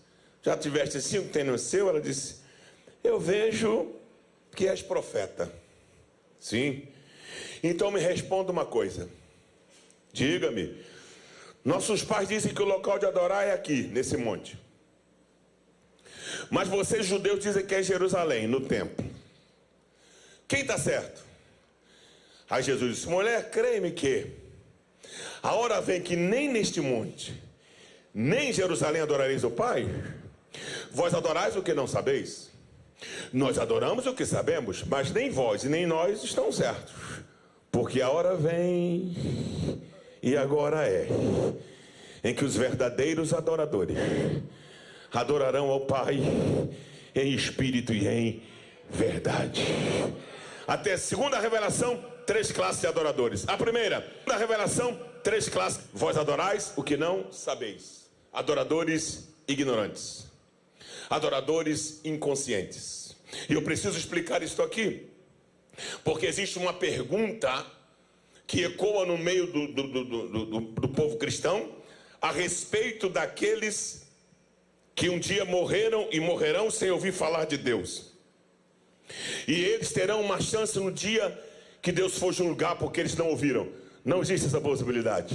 já tiveste 5, tem no seu? Ela disse: eu vejo que és profeta. Sim. Então me responda uma coisa. Diga-me. Nossos pais dizem que o local de adorar é aqui, nesse monte. Mas vocês judeus dizem que é em Jerusalém, no templo. Quem está certo? Aí Jesus disse: mulher, crê-me que a hora vem que nem neste monte, nem em Jerusalém adorareis o Pai. Vós adorais o que não sabeis. Nós adoramos o que sabemos, mas nem vós e nem nós estão certos. Porque a hora vem, e agora é, em que os verdadeiros adoradores adorarão ao Pai em espírito e em verdade. Até a segunda revelação, 3 classes de adoradores. A primeira, da revelação, 3 classes. Vós adorais o que não sabeis. Adoradores ignorantes, adoradores inconscientes. E eu preciso explicar isso aqui, porque existe uma pergunta que ecoa no meio do povo cristão a respeito daqueles que um dia morreram e morrerão sem ouvir falar de Deus. E eles terão uma chance no dia que Deus for julgar, porque eles não ouviram. Não existe essa possibilidade.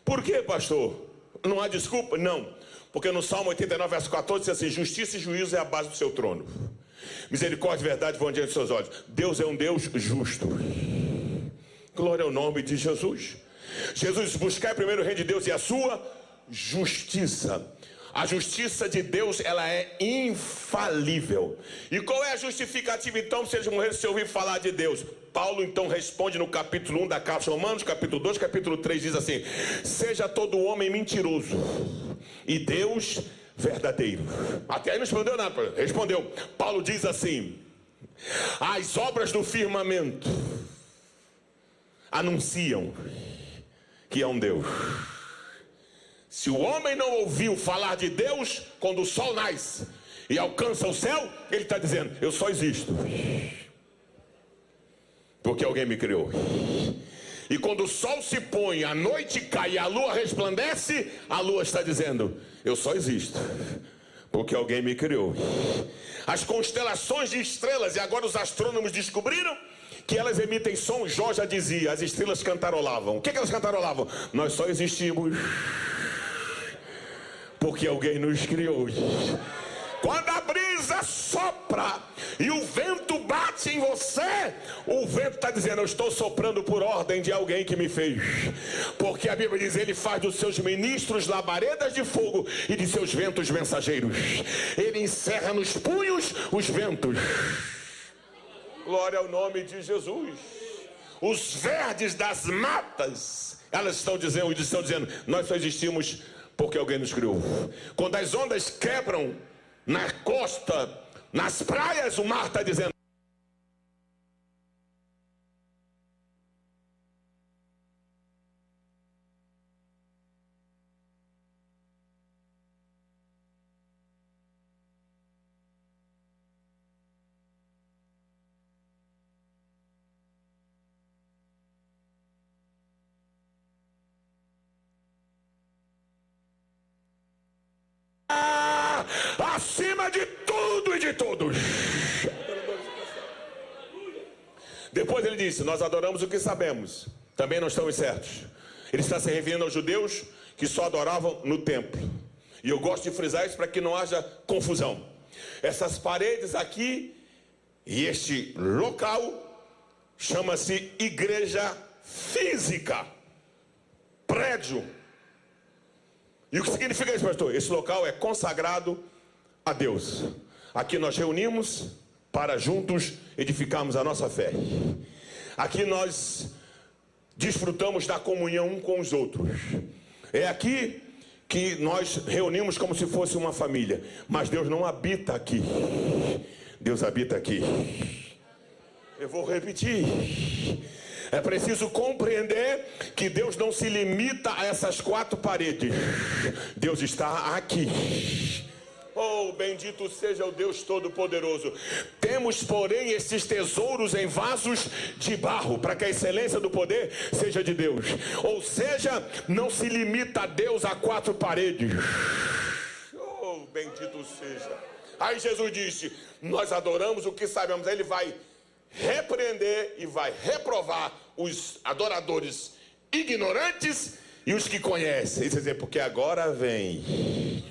Por quê, pastor? Não há desculpa? Não. Porque no Salmo 89, verso 14, diz assim: justiça e juízo é a base do seu trono. Misericórdia e verdade vão diante dos seus olhos. Deus é um Deus justo. Glória ao nome de Jesus. Jesus diz: buscai primeiro o reino de Deus e a sua justiça. a justiça de Deus, ela é infalível. E qual é a justificativa então, se eles morreram se ouvir falar de Deus? Paulo então responde no capítulo 1 da carta aos Romanos, capítulo 2, capítulo 3, diz assim: seja todo homem mentiroso e Deus verdadeiro. Até aí não respondeu nada. Respondeu. Paulo diz assim: as obras do firmamento anunciam que é um Deus. Se o homem não ouviu falar de Deus, quando o sol nasce e alcança o céu, ele está dizendo: eu só existo porque alguém me criou. E quando o sol se põe, a noite cai e a lua resplandece, a lua está dizendo: eu só existo porque alguém me criou. As constelações de estrelas, e agora os astrônomos descobriram que elas emitem som. Jó já dizia, as estrelas cantarolavam. O que elas cantarolavam? Nós só existimos porque alguém nos criou. Quando a brisa sopra e o vento bate em você, o vento está dizendo: eu estou soprando por ordem de alguém que me fez. Porque a Bíblia diz: ele faz dos seus ministros labaredas de fogo e de seus ventos mensageiros. Ele encerra nos punhos os ventos. Glória ao nome de Jesus. Os verdes das matas, elas estão dizendo: nós só existimos porque alguém nos criou. Quando as ondas quebram na costa, nas praias, o mar está dizendo: acima de tudo e de todos. Depois ele disse: nós adoramos o que sabemos, também não estamos certos. Ele está se referindo aos judeus que só adoravam no templo. E eu gosto de frisar isso para que não haja confusão. Essas paredes aqui e este local chama-se igreja física, prédio. E o que significa isso, pastor? Esse local é consagrado a Deus. Aqui nós reunimos para juntos edificarmos a nossa fé. Aqui nós desfrutamos da comunhão um com os outros. É aqui que nós reunimos como se fosse uma família. Mas Deus não habita aqui. Deus habita aqui. Eu vou repetir. É preciso compreender que Deus não se limita a essas quatro paredes. Deus está aqui. Oh, bendito seja o Deus Todo-Poderoso. Temos, porém, esses tesouros em vasos de barro, para que a excelência do poder seja de Deus. Ou seja, não se limita a Deus a quatro paredes. Oh, bendito seja. Aí Jesus disse: nós adoramos o que sabemos. Aí ele vai repreender e vai reprovar os adoradores ignorantes e os que conhecem. Isso quer dizer, porque agora vem,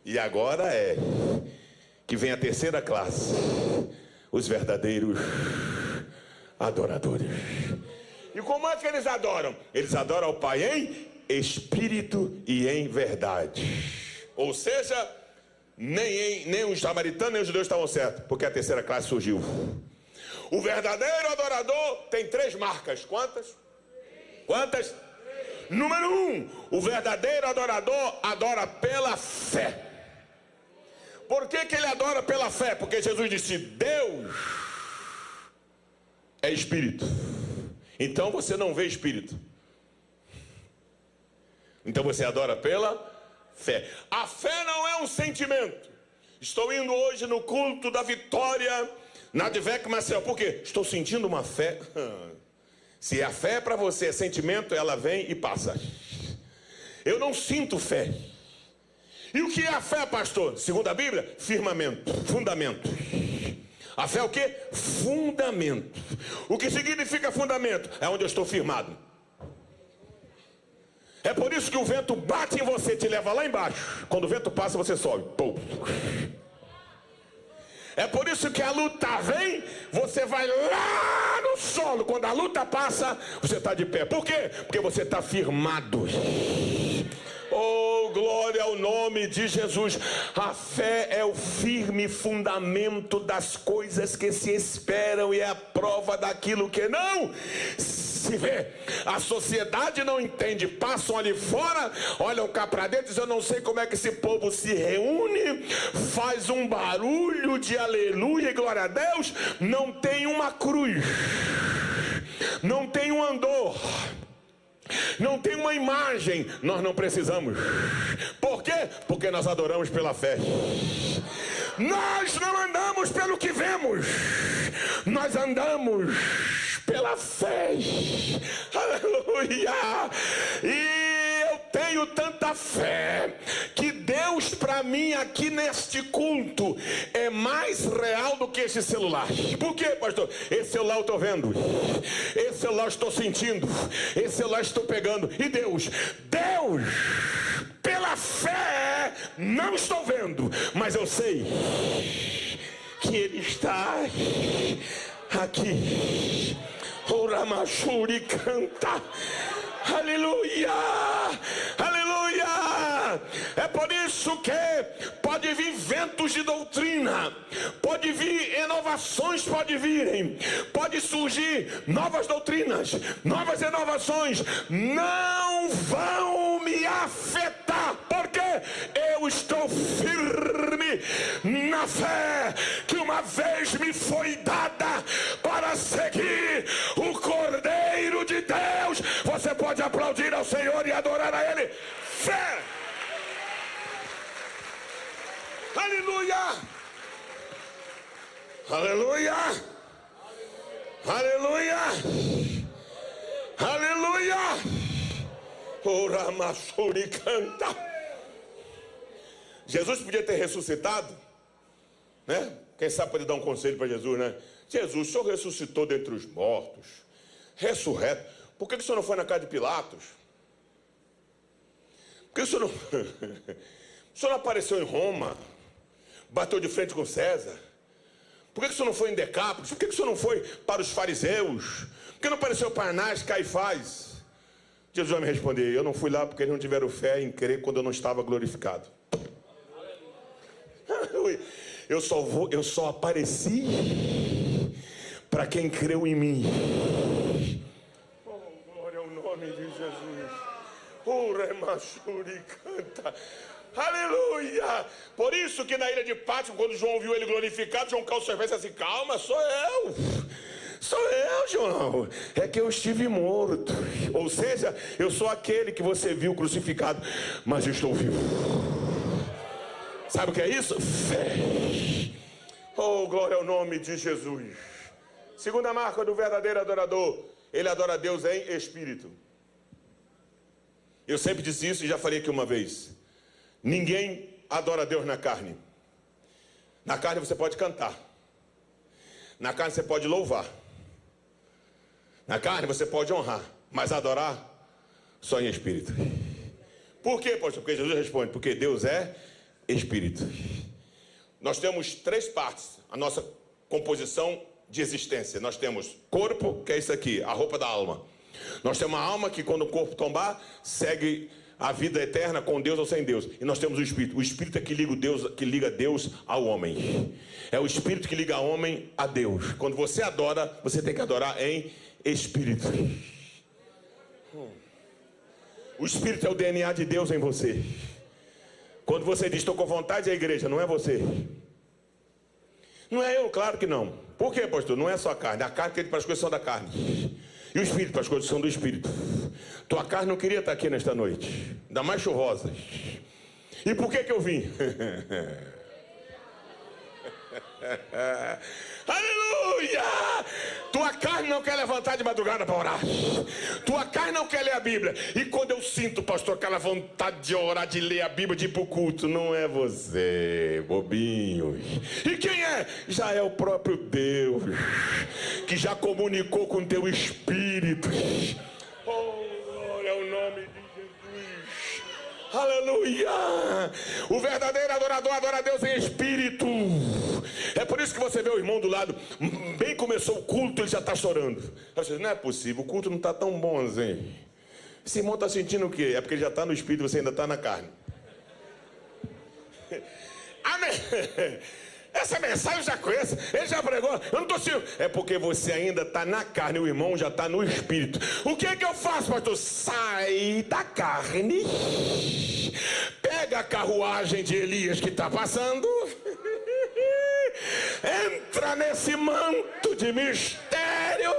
e agora é que vem a terceira classe, os verdadeiros adoradores. E como é que eles adoram? Eles adoram ao Pai em espírito e em verdade. Ou seja, nem os samaritanos nem os judeus estavam certos, porque a terceira classe surgiu. O verdadeiro adorador tem três marcas. Quantas? Quantas? Número 1, o verdadeiro adorador adora pela fé. Por que ele adora pela fé? Porque Jesus disse: Deus é espírito. Então você não vê espírito. Então você adora pela fé. A fé não é um sentimento. Estou indo hoje no culto da vitória na Advec Marcel. Por quê? Estou sentindo uma fé. Se a fé para você é sentimento, ela vem e passa. Eu não sinto fé. E o que é a fé, pastor? Segundo a Bíblia, firmamento, fundamento. A fé é o quê? Fundamento. O que significa fundamento? É onde eu estou firmado. É por isso que o vento bate em você, te leva lá embaixo. Quando o vento passa, você sobe. Pum. É por isso que a luta vem, você vai lá no solo. Quando a luta passa, você está de pé. Por quê? Porque você está firmado. Oh, glória ao nome de Jesus. A fé é o firme fundamento das coisas que se esperam e é a prova daquilo que não se vê. A sociedade não entende, passam ali fora, olham cá para dentro e dizem: eu não sei como é que esse povo se reúne, faz um barulho de aleluia e glória a Deus, não tem uma cruz, não tem um andor, não tem uma imagem. Nós não precisamos. Por quê? Porque nós adoramos pela fé. Nós não andamos pelo que vemos, nós andamos pela fé. Aleluia! E eu tenho tanta fé que Deus para mim aqui neste culto é mais real do que esse celular. Por quê, pastor? Esse celular eu estou vendo, esse celular eu estou sentindo, esse celular eu estou pegando. E Deus pela fé não estou vendo, mas eu sei que Ele está aqui. Oramachuri canta. Aleluia, aleluia. É por isso que pode vir ventos de doutrina, pode vir inovações, pode virem, pode surgir novas doutrinas, novas inovações, não vão me afetar, porque eu estou firme na fé que uma vez me foi dada para seguir o Cordeiro de Deus. Você pode aplaudir ao Senhor e adorar a Ele. Fé! Aleluia! Aleluia! Aleluia! Aleluia! Ora Machuri canta. Jesus podia ter ressuscitado, né? Quem sabe pode dar um conselho para Jesus, né? Jesus, o Senhor ressuscitou dentre os mortos, ressurreto. Por que o Senhor não foi na casa de Pilatos? Por que o Senhor não... o Senhor não apareceu em Roma, bateu de frente com César? Por que o Senhor não foi em Decápolis? Por que o Senhor não foi para os fariseus? Por que não apareceu para Anás, Caifás? Jesus vai me responder: eu não fui lá porque eles não tiveram fé em crer quando eu não estava glorificado. Eu só apareci para quem creu em mim. Oh, glória ao nome de Jesus. Ora Machuri canta. Aleluia! Por isso que na ilha de Pátimo, quando João viu ele glorificado, João calçou as vestes assim: calma, sou eu, João, é que eu estive morto. Ou seja, eu sou aquele que você viu crucificado, mas eu estou vivo. Sabe o que é isso? Fé. Oh, glória ao nome de Jesus. Segunda marca do verdadeiro adorador: ele adora a Deus em espírito. Eu sempre disse isso e já falei aqui uma vez: ninguém adora a Deus na carne. Na carne você pode cantar, na carne você pode louvar, na carne você pode honrar, mas adorar só em espírito. Por quê, pastor? Porque Jesus responde: porque Deus é espírito. Nós temos três partes, a nossa composição de existência. Nós temos corpo, que é isso aqui, a roupa da alma. Nós temos uma alma que, quando o corpo tombar, segue a vida eterna com Deus ou sem Deus. E nós temos o espírito. O espírito é que liga Deus ao homem. É o espírito que liga o homem a Deus. Quando você adora, você tem que adorar em espírito. O espírito é o DNA de Deus em você. Quando você diz: estou com vontade da igreja, não é você. Não é eu, claro que não. Por quê, pastor? Não é só a carne. A carne quer para as coisas são da carne. E o espírito para as coisas são do espírito. Tua carne não queria estar aqui nesta noite, ainda mais chuvosas. E por que eu vim? Aleluia! Tua carne não quer levantar de madrugada para orar. Tua carne não quer ler a Bíblia. E quando eu sinto, pastor, aquela vontade de orar, de ler a Bíblia, de ir para o culto, não é você, bobinho. E quem é? Já é o próprio Deus, que já comunicou com teu espírito. Oh, glória ao nome de Jesus. Aleluia! O verdadeiro adorador adora a Deus em espírito. É por isso que você vê o irmão do lado, bem começou o culto, ele já está chorando. Não é possível, o culto não está tão bom assim. Esse irmão está sentindo o quê? É porque ele já está no espírito, você ainda está na carne. Amém. Essa mensagem eu já conheço, ele já pregou, eu não estou sentindo. É porque você ainda está na carne, o irmão já está no espírito. O que é que eu faço, pastor? Sai da carne, pega a carruagem de Elias que está passando, entra nesse manto de mistério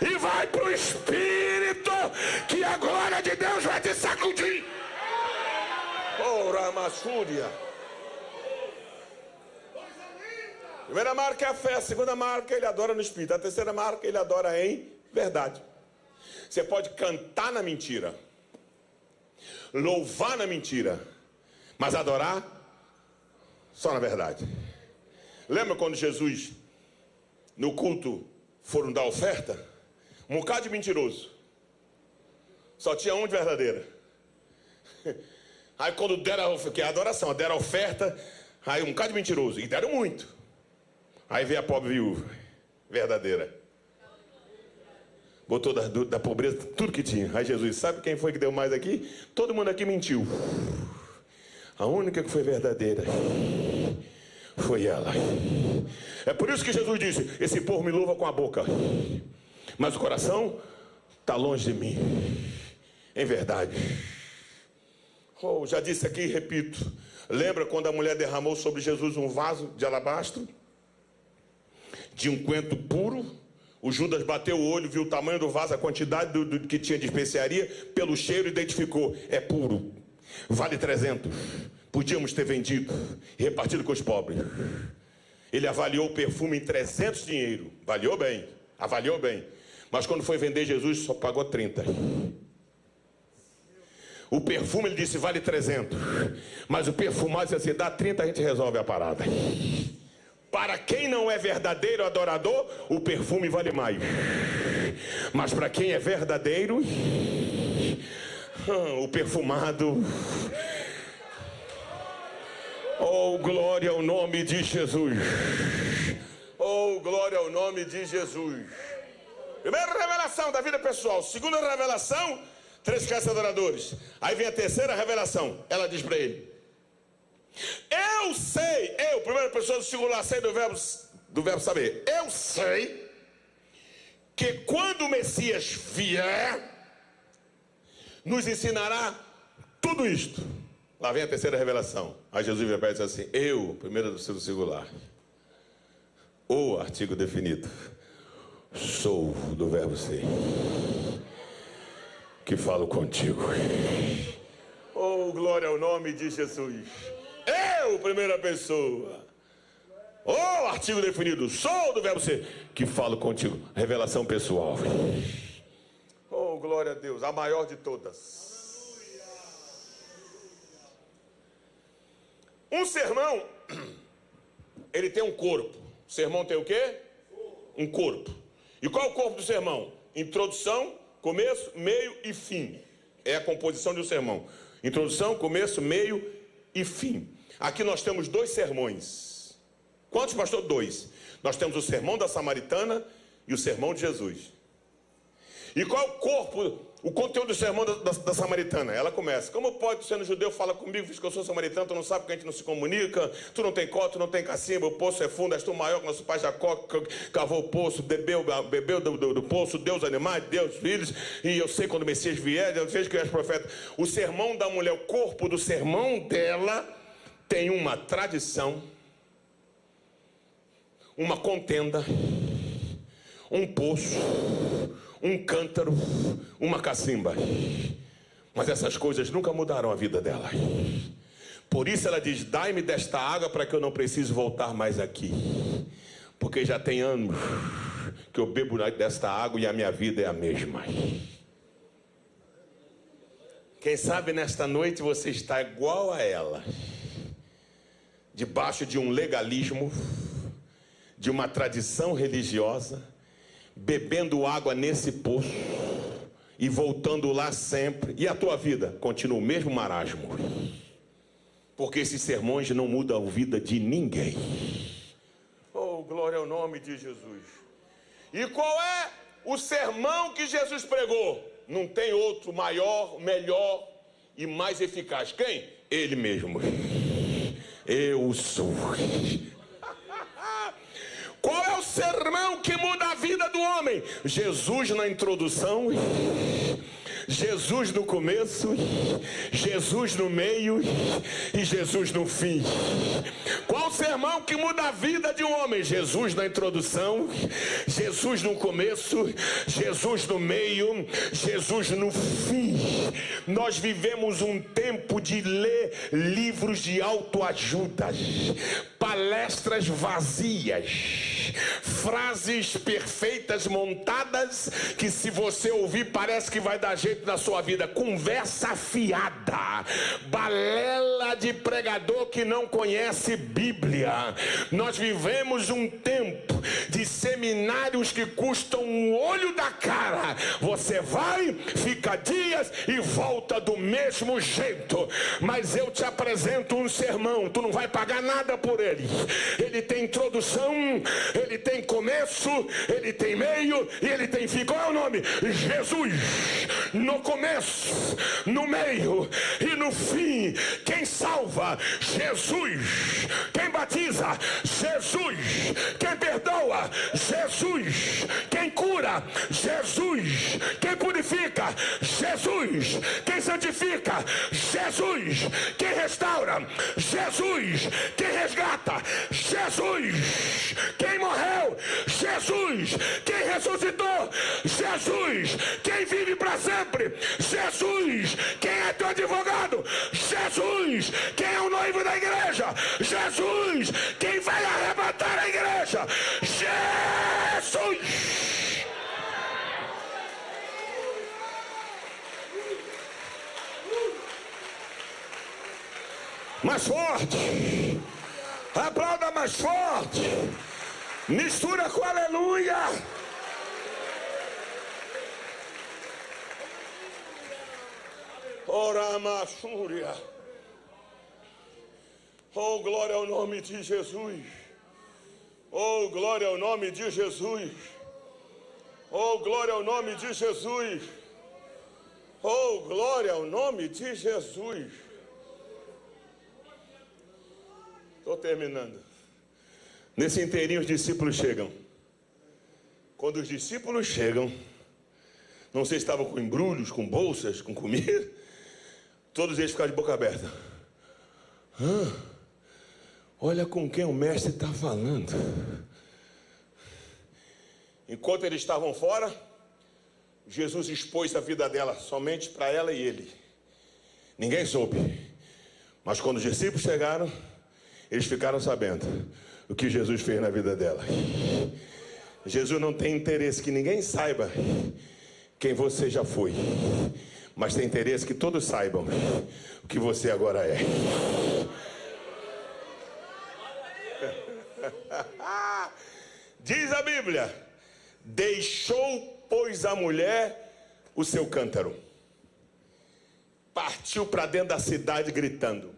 e vai para o espírito, que a glória de Deus vai te sacudir. Ora, Massúria. Primeira marca é a fé, a segunda marca ele adora no espírito, a terceira marca ele adora em verdade. Você pode cantar na mentira, louvar na mentira, mas adorar só na verdade. Lembra quando Jesus, no culto, foram dar oferta? Um bocado de mentiroso, só tinha um de verdadeira. Aí quando deram, que é a adoração, deram a oferta, aí um bocado de mentiroso, e deram muito. Aí veio a pobre viúva, verdadeira. Botou da pobreza tudo que tinha. Aí Jesus, sabe quem foi que deu mais aqui? Todo mundo aqui mentiu. A única que foi verdadeira foi ela. É por isso que Jesus disse, esse povo me louva com a boca, mas o coração está longe de mim. Em verdade. Já disse aqui e repito. Lembra quando a mulher derramou sobre Jesus um vaso de alabastro? De unguento puro, o Judas bateu o olho, viu o tamanho do vaso, a quantidade do que tinha de especiaria, pelo cheiro identificou, é puro, vale 300, podíamos ter vendido e repartido com os pobres. Ele avaliou o perfume em 300 dinheiro, avaliou bem, mas quando foi vender Jesus só pagou 30. O perfume ele disse vale 300, mas o perfumado se dá 30 a gente resolve a parada. Para quem não é verdadeiro adorador, o perfume vale mais. Mas para quem é verdadeiro, o perfumado... Oh, glória ao nome de Jesus. Oh, glória ao nome de Jesus. Primeira revelação da vida pessoal. Segunda revelação, 3 classes adoradores. Aí vem a terceira revelação. Ela diz para ele: eu sei, primeira pessoa do singular, sei do verbo saber. Eu sei que quando o Messias vier, nos ensinará tudo isto. Lá vem a terceira revelação. Aí Jesus vai dizer assim: eu, primeira pessoa do singular, o artigo definido, sou do verbo ser, que falo contigo. Oh, glória ao nome de Jesus. Eu, primeira pessoa, o artigo definido, sou do verbo ser, que falo contigo. Revelação pessoal. Oh, glória a Deus, a maior de todas. Um sermão, ele tem um corpo. O sermão tem o quê? Um corpo. E qual é o corpo do sermão? Introdução, começo, meio e fim. É a composição de um sermão. Introdução, começo, meio e fim. Aqui nós temos 2 sermões. Quantos, pastor? 2. Nós temos o sermão da Samaritana e o sermão de Jesus. E qual é o corpo, o conteúdo do sermão da Samaritana? Ela começa: como pode, sendo judeu, fala comigo, visto que eu sou samaritano, tu não sabe que a gente não se comunica, tu não tem cota, tu não tem cacimba, o poço é fundo, és tu maior que nosso pai Jacó, cavou o poço, bebeu do poço, Deus animais, Deus filhos, e eu sei quando o Messias vier, eu vejo que és profeta. O sermão da mulher, o corpo do sermão dela tem uma tradição, uma contenda, um poço, um cântaro, uma cacimba. Mas essas coisas nunca mudaram a vida dela. Por isso ela diz: dai-me desta água para que eu não precise voltar mais aqui. Porque já tem anos que eu bebo desta água e a minha vida é a mesma. Quem sabe nesta noite você está igual a ela, debaixo de um legalismo, de uma tradição religiosa, bebendo água nesse poço e voltando lá sempre. E a tua vida continua o mesmo marasmo, porque esses sermões não mudam a vida de ninguém. Oh, glória ao nome de Jesus. E qual é o sermão que Jesus pregou? Não tem outro maior, melhor e mais eficaz. Quem? Ele mesmo. Eu sou. Qual é o sermão que muda a vida do homem? Jesus na introdução, Jesus no começo, Jesus no meio e Jesus no fim. Qual o sermão que muda a vida de um homem? Jesus na introdução, Jesus no começo, Jesus no meio, Jesus no fim. Nós vivemos um tempo de ler livros de autoajuda, palestras vazias, frases perfeitas montadas que, se você ouvir, parece que vai dar jeito na sua vida. Conversa fiada, balela de pregador que não conhece Bíblia. Nós vivemos um tempo de seminários que custam um olho da cara. Você vai, fica dias e volta do mesmo jeito. Mas eu te apresento um sermão, tu não vai pagar nada por ele. Ele tem introdução, ele tem começo, ele tem meio e ele tem fim. Qual é o nome? Jesus. No começo, no meio e no fim. Quem salva? Jesus. Quem batiza? Jesus. Quem perdoa? Jesus. Quem cura? Jesus. Quem purifica? Jesus. Quem santifica? Jesus. Quem restaura? Jesus. Quem resgata? Jesus. Quem morreu? Jesus. Quem ressuscitou? Jesus. Quem vive para sempre? Jesus. Quem é teu advogado? Jesus. Quem é o noivo da igreja? Jesus. Quem vai arrebatar a igreja? Jesus. Mais forte. Aplauda mais forte. Mistura com aleluia. Ora machúria. Oh, glória ao nome de Jesus. Oh, glória ao nome de Jesus. Oh, glória ao nome de Jesus. Oh, glória ao nome de Jesus. Estou terminando. Nesse inteirinho os discípulos chegam. Quando os discípulos chegam, não sei se estavam com embrulhos, com bolsas, com comida, todos eles ficaram de boca aberta. Olha com quem o mestre está falando. Enquanto eles estavam fora, Jesus expôs a vida dela somente para ela e ele. Ninguém soube. Mas quando os discípulos chegaram, eles ficaram sabendo o que Jesus fez na vida dela. Jesus não tem interesse que ninguém saiba quem você já foi, mas tem interesse que todos saibam o que você agora é. Diz a Bíblia: deixou, pois, a mulher o seu cântaro, partiu para dentro da cidade gritando: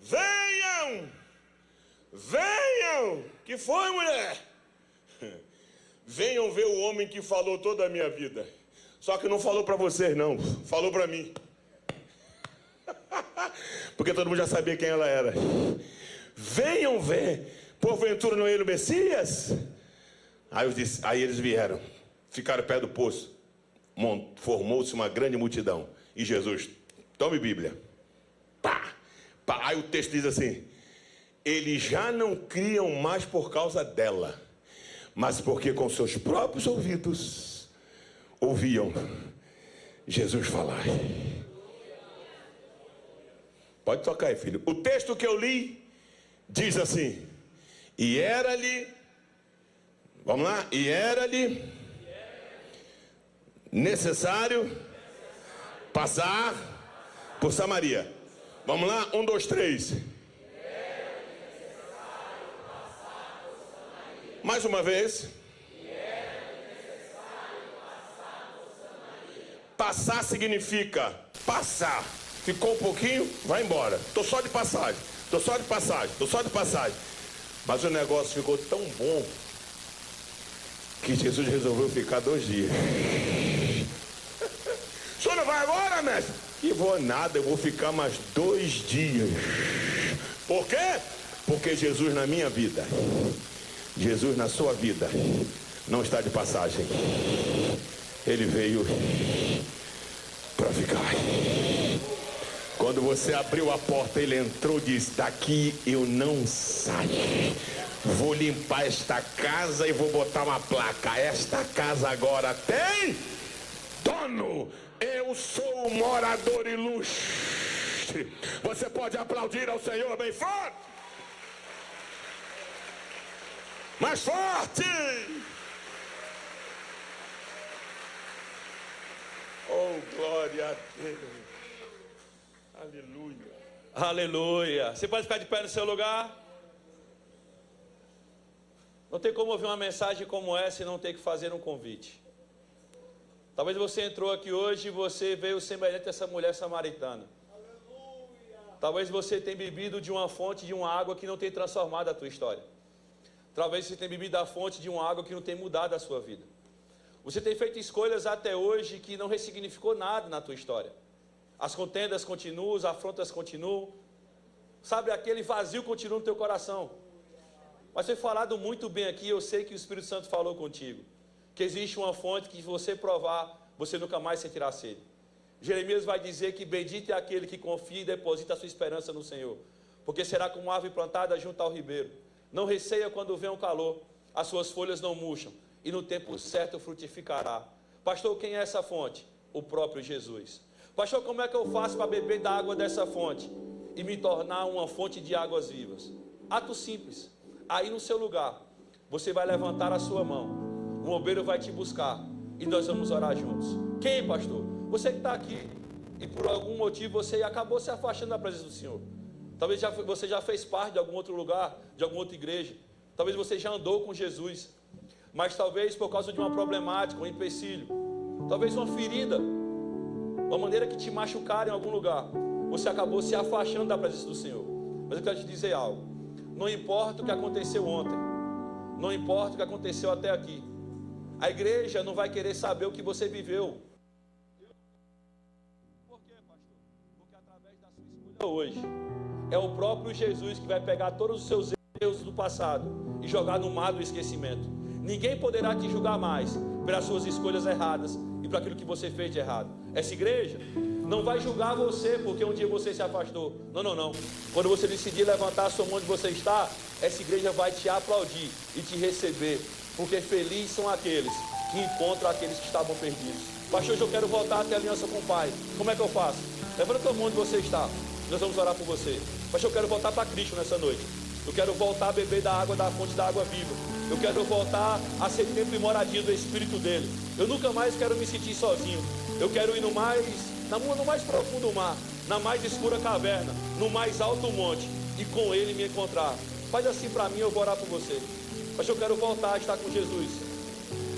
venham, venham. Que foi, mulher? Venham ver o homem que falou toda a minha vida. Só que não falou para vocês não, falou para mim. Porque todo mundo já sabia quem ela era. Venham ver, porventura não é ele o Messias? Aí eles vieram, ficaram perto do poço. Formou-se uma grande multidão. E Jesus, tome Bíblia. Pá, pá. Aí o texto diz assim: eles já não criam mais por causa dela, mas porque com seus próprios ouvidos ouviam Jesus falar. Pode tocar aí, filho. O texto que eu li diz assim: e era-lhe, vamos lá, e era-lhe necessário passar por Samaria. Vamos lá, 1, 2, 3. Mais uma vez. Passar significa passar. Ficou um pouquinho, vai embora. Estou só de passagem. Estou só de passagem. Estou só de passagem. Mas o negócio ficou tão bom que Jesus resolveu ficar 2 dias. senhor não vai agora, mestre? Que vou nada, eu vou ficar mais 2 dias. Por quê? Porque Jesus na minha vida, Jesus na sua vida, não está de passagem. Ele veio para ficar. Quando você abriu a porta, ele entrou e disse: daqui eu não saio. Vou limpar esta casa e vou botar uma placa. Esta casa agora tem dono. Eu sou um morador ilustre. Você pode aplaudir ao Senhor bem forte? Mais forte! Oh, glória a Deus. Aleluia. Aleluia. Você pode ficar de pé no seu lugar? Não tem como ouvir uma mensagem como essa e não ter que fazer um convite. Talvez você entrou aqui hoje e você veio semelhante a essa mulher samaritana. Talvez você tenha bebido de uma fonte de uma água que não tem transformado a tua história. Talvez você tenha bebido da fonte de uma água que não tem mudado a sua vida. Você tem feito escolhas até hoje que não ressignificou nada na tua história. As contendas continuam, as afrontas continuam. Sabe, aquele vazio continua no teu coração. Mas foi falado muito bem aqui, eu sei que o Espírito Santo falou contigo. Que existe uma fonte que, se você provar, você nunca mais sentirá sede. Jeremias vai dizer que bendito é aquele que confia e deposita a sua esperança no Senhor. Porque será como árvore plantada junto ao ribeiro. Não receia quando vem o calor, as suas folhas não murcham, e no tempo certo frutificará. Pastor, quem é essa fonte? O próprio Jesus. Pastor, como é que eu faço para beber da água dessa fonte e me tornar uma fonte de águas vivas? Ato simples. Aí no seu lugar, você vai levantar a sua mão, um obreiro vai te buscar e nós vamos orar juntos. Quem, pastor? Você que está aqui e por algum motivo você acabou se afastando da presença do Senhor. Talvez você já fez parte de algum outro lugar, de alguma outra igreja. Talvez você já andou com Jesus, mas talvez por causa de uma problemática, um empecilho, talvez uma ferida, uma maneira que te machucaram em algum lugar, você acabou se afastando da presença do Senhor. Mas eu quero te dizer algo: não importa o que aconteceu ontem, não importa o que aconteceu até aqui, a igreja não vai querer saber o que você viveu. Por quê, pastor? Porque através da sua escolha hoje, é o próprio Jesus que vai pegar todos os seus erros do passado e jogar no mar do esquecimento. Ninguém poderá te julgar mais pelas suas escolhas erradas e por aquilo que você fez de errado. Essa igreja não vai julgar você porque um dia você se afastou. Não. Quando você decidir levantar a sua mão onde você está, essa igreja vai te aplaudir e te receber, porque felizes são aqueles que encontram aqueles que estavam perdidos. Pastor, hoje eu quero voltar a ter aliança com o Pai. Como é que eu faço? Levanta a tua mão onde você está. Nós vamos orar por você. Pastor, eu quero voltar para Cristo nessa noite. Eu quero voltar a beber da água, da fonte da água viva. Eu quero voltar a ser tempo e moradia do Espírito dele. Eu nunca mais quero me sentir sozinho. Eu quero ir no mais profundo mar, na mais escura caverna, no mais alto monte, e com ele me encontrar. Faz assim para mim, eu vou orar por você. Mas eu quero voltar a estar com Jesus.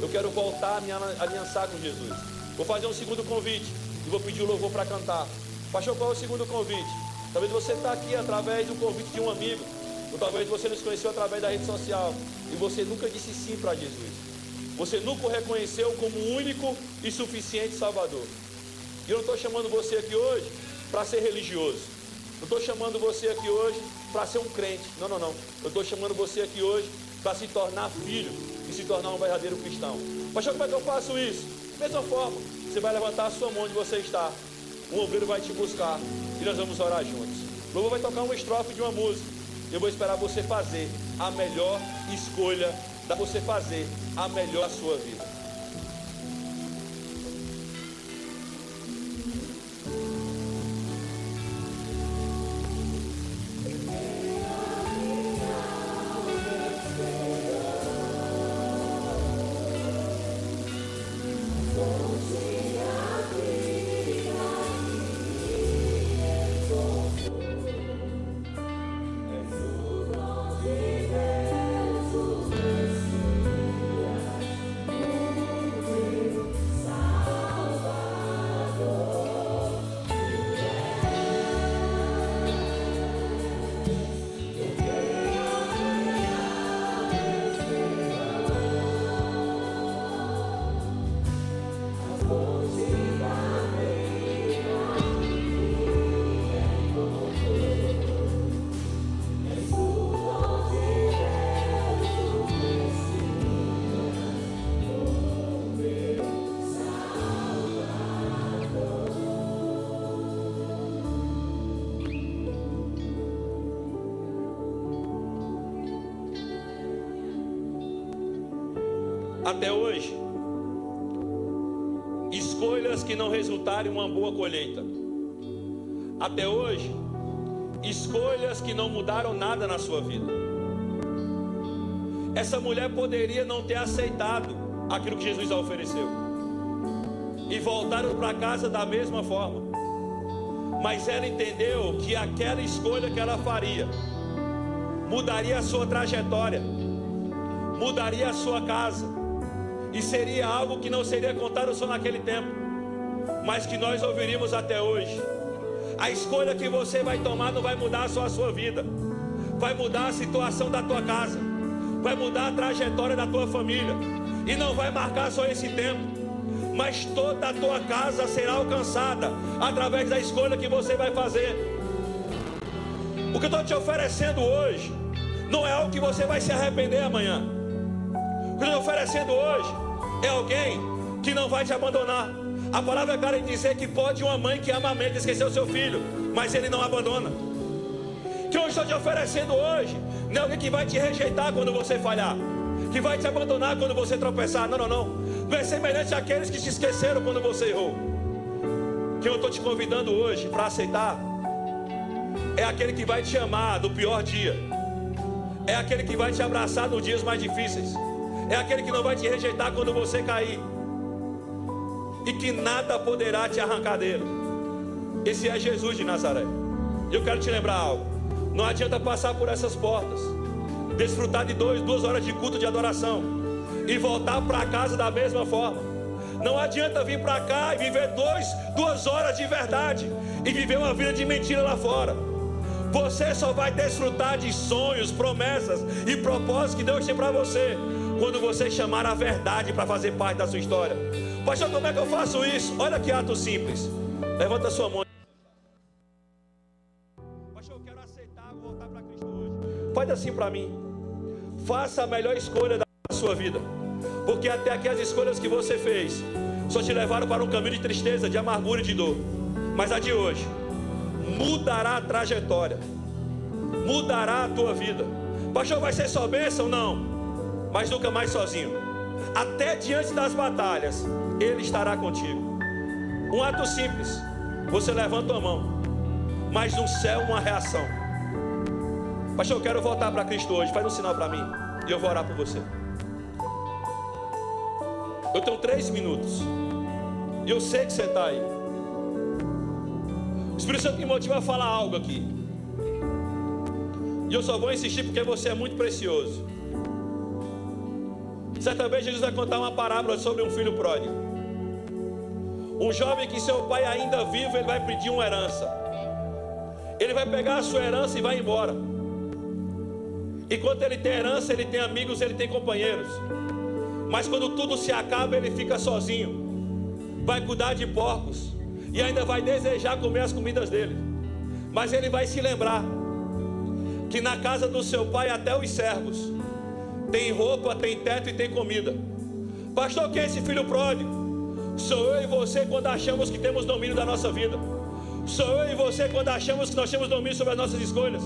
Eu quero voltar a me aliançar com Jesus. Vou fazer um segundo convite e vou pedir o louvor para cantar. Pastor, qual é o segundo convite? Talvez você está aqui através do convite de um amigo, ou talvez você nos conheceu através da rede social e você nunca disse sim para Jesus. Você nunca o reconheceu como o único e suficiente Salvador. E eu não estou chamando você aqui hoje para ser religioso. Não estou chamando você aqui hoje para ser um crente. Não. Eu estou chamando você aqui hoje para se tornar filho e se tornar um verdadeiro cristão. Pastor, como é que eu faço isso? Da mesma forma, você vai levantar a sua mão onde você está. Um obreiro vai te buscar e nós vamos orar juntos. O louvor vai tocar uma estrofe de uma música. Eu vou esperar você fazer a melhor escolha, da você fazer a melhor da sua vida. Até hoje, escolhas que não resultaram em uma boa colheita. Até hoje, escolhas que não mudaram nada na sua vida. Essa mulher poderia não ter aceitado aquilo que Jesus a ofereceu e voltaram para casa da mesma forma, mas ela entendeu que aquela escolha que ela faria mudaria a sua trajetória, mudaria a sua casa, e seria algo que não seria contado só naquele tempo, mas que nós ouviríamos até hoje. A escolha que você vai tomar não vai mudar só a sua vida, vai mudar a situação da tua casa, vai mudar a trajetória da tua família, e não vai marcar só esse tempo, mas toda a tua casa será alcançada através da escolha que você vai fazer. O que eu estou te oferecendo hoje não é algo que você vai se arrepender amanhã. O que eu estou oferecendo hoje é alguém que não vai te abandonar. A palavra é clara em dizer que pode uma mãe que amamenta esquecer o seu filho, mas ele não abandona. O que eu estou te oferecendo hoje não é alguém que vai te rejeitar quando você falhar, que vai te abandonar quando você tropeçar. Não, não, não. Não é semelhante àqueles que te esqueceram quando você errou. O que eu estou te convidando hoje para aceitar é aquele que vai te amar no pior dia, é aquele que vai te abraçar nos dias mais difíceis, é aquele que não vai te rejeitar quando você cair, e que nada poderá te arrancar dele. Esse é Jesus de Nazaré. E eu quero te lembrar algo: não adianta passar por essas portas, desfrutar de 2 horas de culto de adoração e voltar para casa da mesma forma. Não adianta vir para cá e viver 2 horas de verdade e viver uma vida de mentira lá fora. Você só vai desfrutar de sonhos, promessas e propósitos que Deus tem para você quando você chamar a verdade para fazer parte da sua história. Pastor, como é que eu faço isso? Olha que ato simples. Levanta a sua mão. Pastor, eu quero aceitar, voltar para Cristo hoje. Faz assim para mim. Faça a melhor escolha da sua vida, porque até aqui as escolhas que você fez só te levaram para um caminho de tristeza, de amargura e de dor. Mas a de hoje mudará a trajetória, mudará a tua vida. Pastor, vai ser só bênção? Não, mas nunca mais sozinho. Até diante das batalhas Ele estará contigo. Um ato simples: você levanta a mão, mas no céu uma reação. Pastor, eu quero voltar para Cristo hoje. Faz um sinal para mim e eu vou orar por você. Eu tenho 3 minutos e eu sei que você está aí. O Espírito Santo me motiva a falar algo aqui, e eu só vou insistir porque você é muito precioso. Certa vez Jesus vai contar uma parábola sobre um filho pródigo. Um jovem que seu pai ainda vivo, ele vai pedir uma herança. Ele vai pegar a sua herança e vai embora. Enquanto ele tem herança, ele tem amigos, ele tem companheiros. Mas quando tudo se acaba, ele fica sozinho. Vai cuidar de porcos e ainda vai desejar comer as comidas dele. Mas ele vai se lembrar que na casa do seu pai até os servos tem roupa, tem teto e tem comida. Pastor, quem é esse filho pródigo? Sou eu e você quando achamos que temos domínio da nossa vida. Sou eu e você quando achamos que nós temos domínio sobre as nossas escolhas.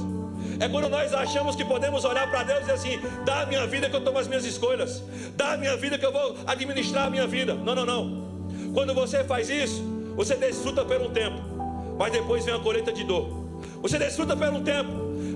É quando nós achamos que podemos olhar para Deus e dizer assim: dá a minha vida que eu tomo as minhas escolhas, dá a minha vida que eu vou administrar a minha vida. Não, não, não. Quando você faz isso, você desfruta por um tempo, mas depois vem a colheita de dor. Você desfruta por um tempo,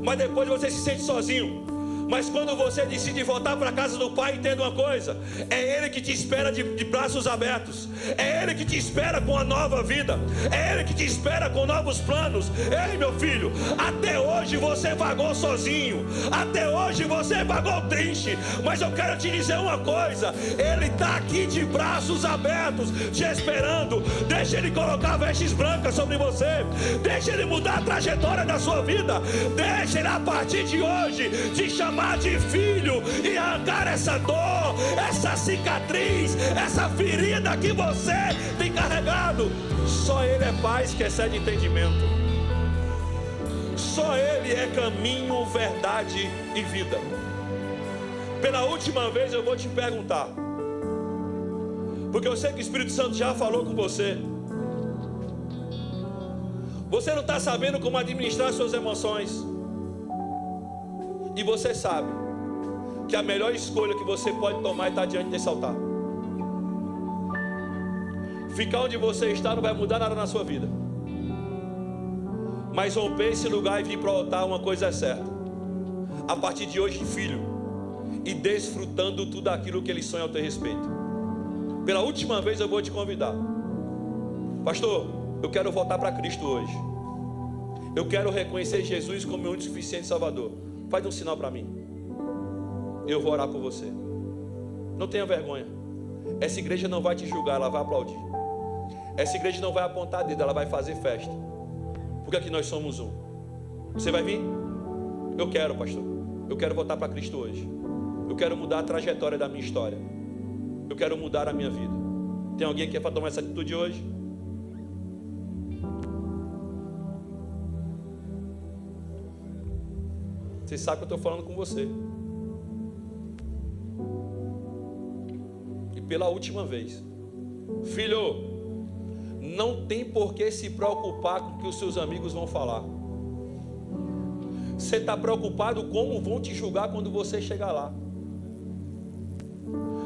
mas depois você se sente sozinho. Mas quando você decide voltar para a casa do Pai, entenda uma coisa: é Ele que te espera de braços abertos, é Ele que te espera com a nova vida, é Ele que te espera com novos planos. Ei, meu filho, até hoje você vagou sozinho, até hoje você vagou triste, mas eu quero te dizer uma coisa: Ele está aqui de braços abertos, te esperando. Deixa Ele colocar vestes brancas sobre você, deixa Ele mudar a trajetória da sua vida, deixa Ele a partir de hoje te chamar de filho e arrancar essa dor, essa cicatriz, essa ferida que você tem carregado. Só Ele é paz que excede entendimento. Só Ele é caminho, verdade e vida. Pela última vez eu vou te perguntar, porque eu sei que o Espírito Santo já falou com você. Você não está sabendo como administrar suas emoções. E você sabe, que a melhor escolha que você pode tomar é estar diante desse altar. Ficar onde você está não vai mudar nada na sua vida. Mas romper esse lugar e vir para o altar, uma coisa é certa. A partir de hoje, filho, e desfrutando tudo aquilo que ele sonha ao teu respeito. Pela última vez eu vou te convidar. Pastor, eu quero voltar para Cristo hoje. Eu quero reconhecer Jesus como meu único e suficiente Salvador. Faz um sinal para mim. Eu vou orar por você. Não tenha vergonha. Essa igreja não vai te julgar, ela vai aplaudir. Essa igreja não vai apontar dedo, ela vai fazer festa. Porque aqui nós somos um. Você vai vir? Eu quero, pastor. Eu quero voltar para Cristo hoje. Eu quero mudar a trajetória da minha história. Eu quero mudar a minha vida. Tem alguém que quer tomar essa atitude hoje? Você sabe que eu estou falando com você. E pela última vez, filho, não tem por que se preocupar com o que os seus amigos vão falar. Você está preocupado como vão te julgar quando você chegar lá.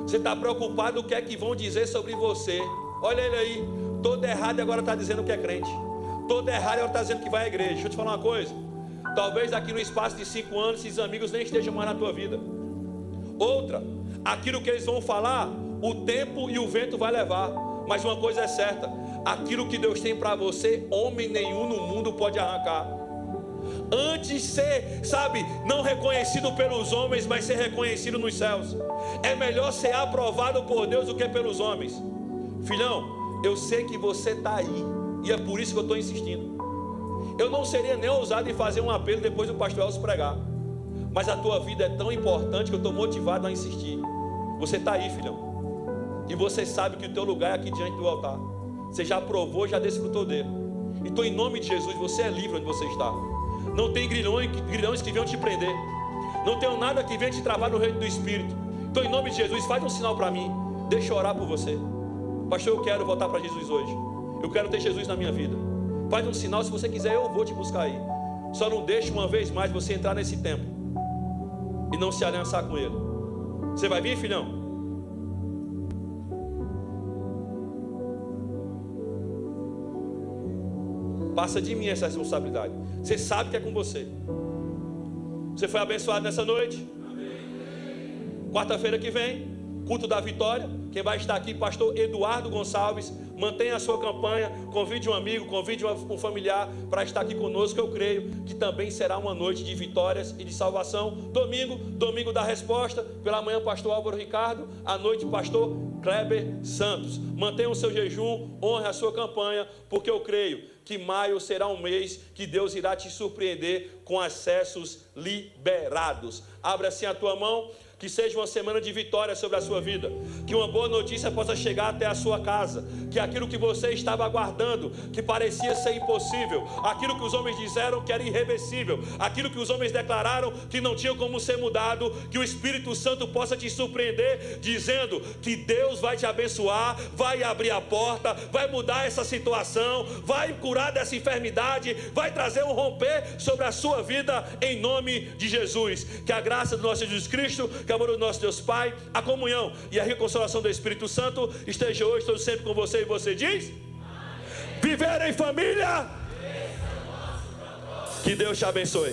Você está preocupado o que é que vão dizer sobre você. Olha ele aí, todo errado e agora está dizendo que é crente. Todo errado e agora está dizendo que vai à igreja. Deixa eu te falar uma coisa. Talvez daqui no espaço de 5 anos esses amigos nem estejam mais na tua vida. Outra, aquilo que eles vão falar, o tempo e o vento vai levar. Mas uma coisa é certa, aquilo que Deus tem para você, homem nenhum no mundo pode arrancar. Antes ser, sabe, não reconhecido pelos homens, mas ser reconhecido nos céus. É melhor ser aprovado por Deus do que pelos homens. Filhão, eu sei que você está aí, e é por isso que eu estou insistindo. Eu não seria nem ousado em fazer um apelo depois do pastor Elcio pregar. Mas a tua vida é tão importante que eu estou motivado a insistir. Você está aí, filhão. E você sabe que o teu lugar é aqui diante do altar. Você já provou, já desfrutou dele. Então, em nome de Jesus, você é livre onde você está. Não tem grilhões que venham te prender. Não tem nada que venha te travar no reino do Espírito. Então, em nome de Jesus, faz um sinal para mim. Deixa eu orar por você. Pastor, eu quero voltar para Jesus hoje. Eu quero ter Jesus na minha vida. Faz um sinal, se você quiser, eu vou te buscar aí. Só não deixe uma vez mais você entrar nesse templo e não se aliançar com ele. Você vai vir, filhão? Passa de mim essa responsabilidade. Você sabe que é com você. Você foi abençoado nessa noite? Quarta-feira que vem, culto da vitória. Quem vai estar aqui, pastor Eduardo Gonçalves. Mantenha a sua campanha, convide um amigo, convide um familiar para estar aqui conosco. Eu creio que também será uma noite de vitórias e de salvação. Domingo da resposta. Pela manhã, pastor Álvaro Ricardo. À noite, pastor Kleber Santos. Mantenha o seu jejum, honre a sua campanha, porque eu creio que maio será um mês que Deus irá te surpreender com acessos liberados. Abre assim a tua mão. Que seja uma semana de vitória sobre a sua vida. Que uma boa notícia possa chegar até a sua casa. Que aquilo que você estava aguardando, que parecia ser impossível, aquilo que os homens disseram que era irreversível, aquilo que os homens declararam que não tinha como ser mudado, que o Espírito Santo possa te surpreender, dizendo que Deus vai te abençoar, vai abrir a porta, vai mudar essa situação, vai curar dessa enfermidade, vai trazer um romper sobre a sua vida, em nome de Jesus. Que a graça do nosso Jesus Cristo, que o amor do nosso Deus Pai, a comunhão e a reconsolação do Espírito Santo esteja hoje, todo sempre com você. E você diz? Amém. Viver em família. Que Deus te abençoe.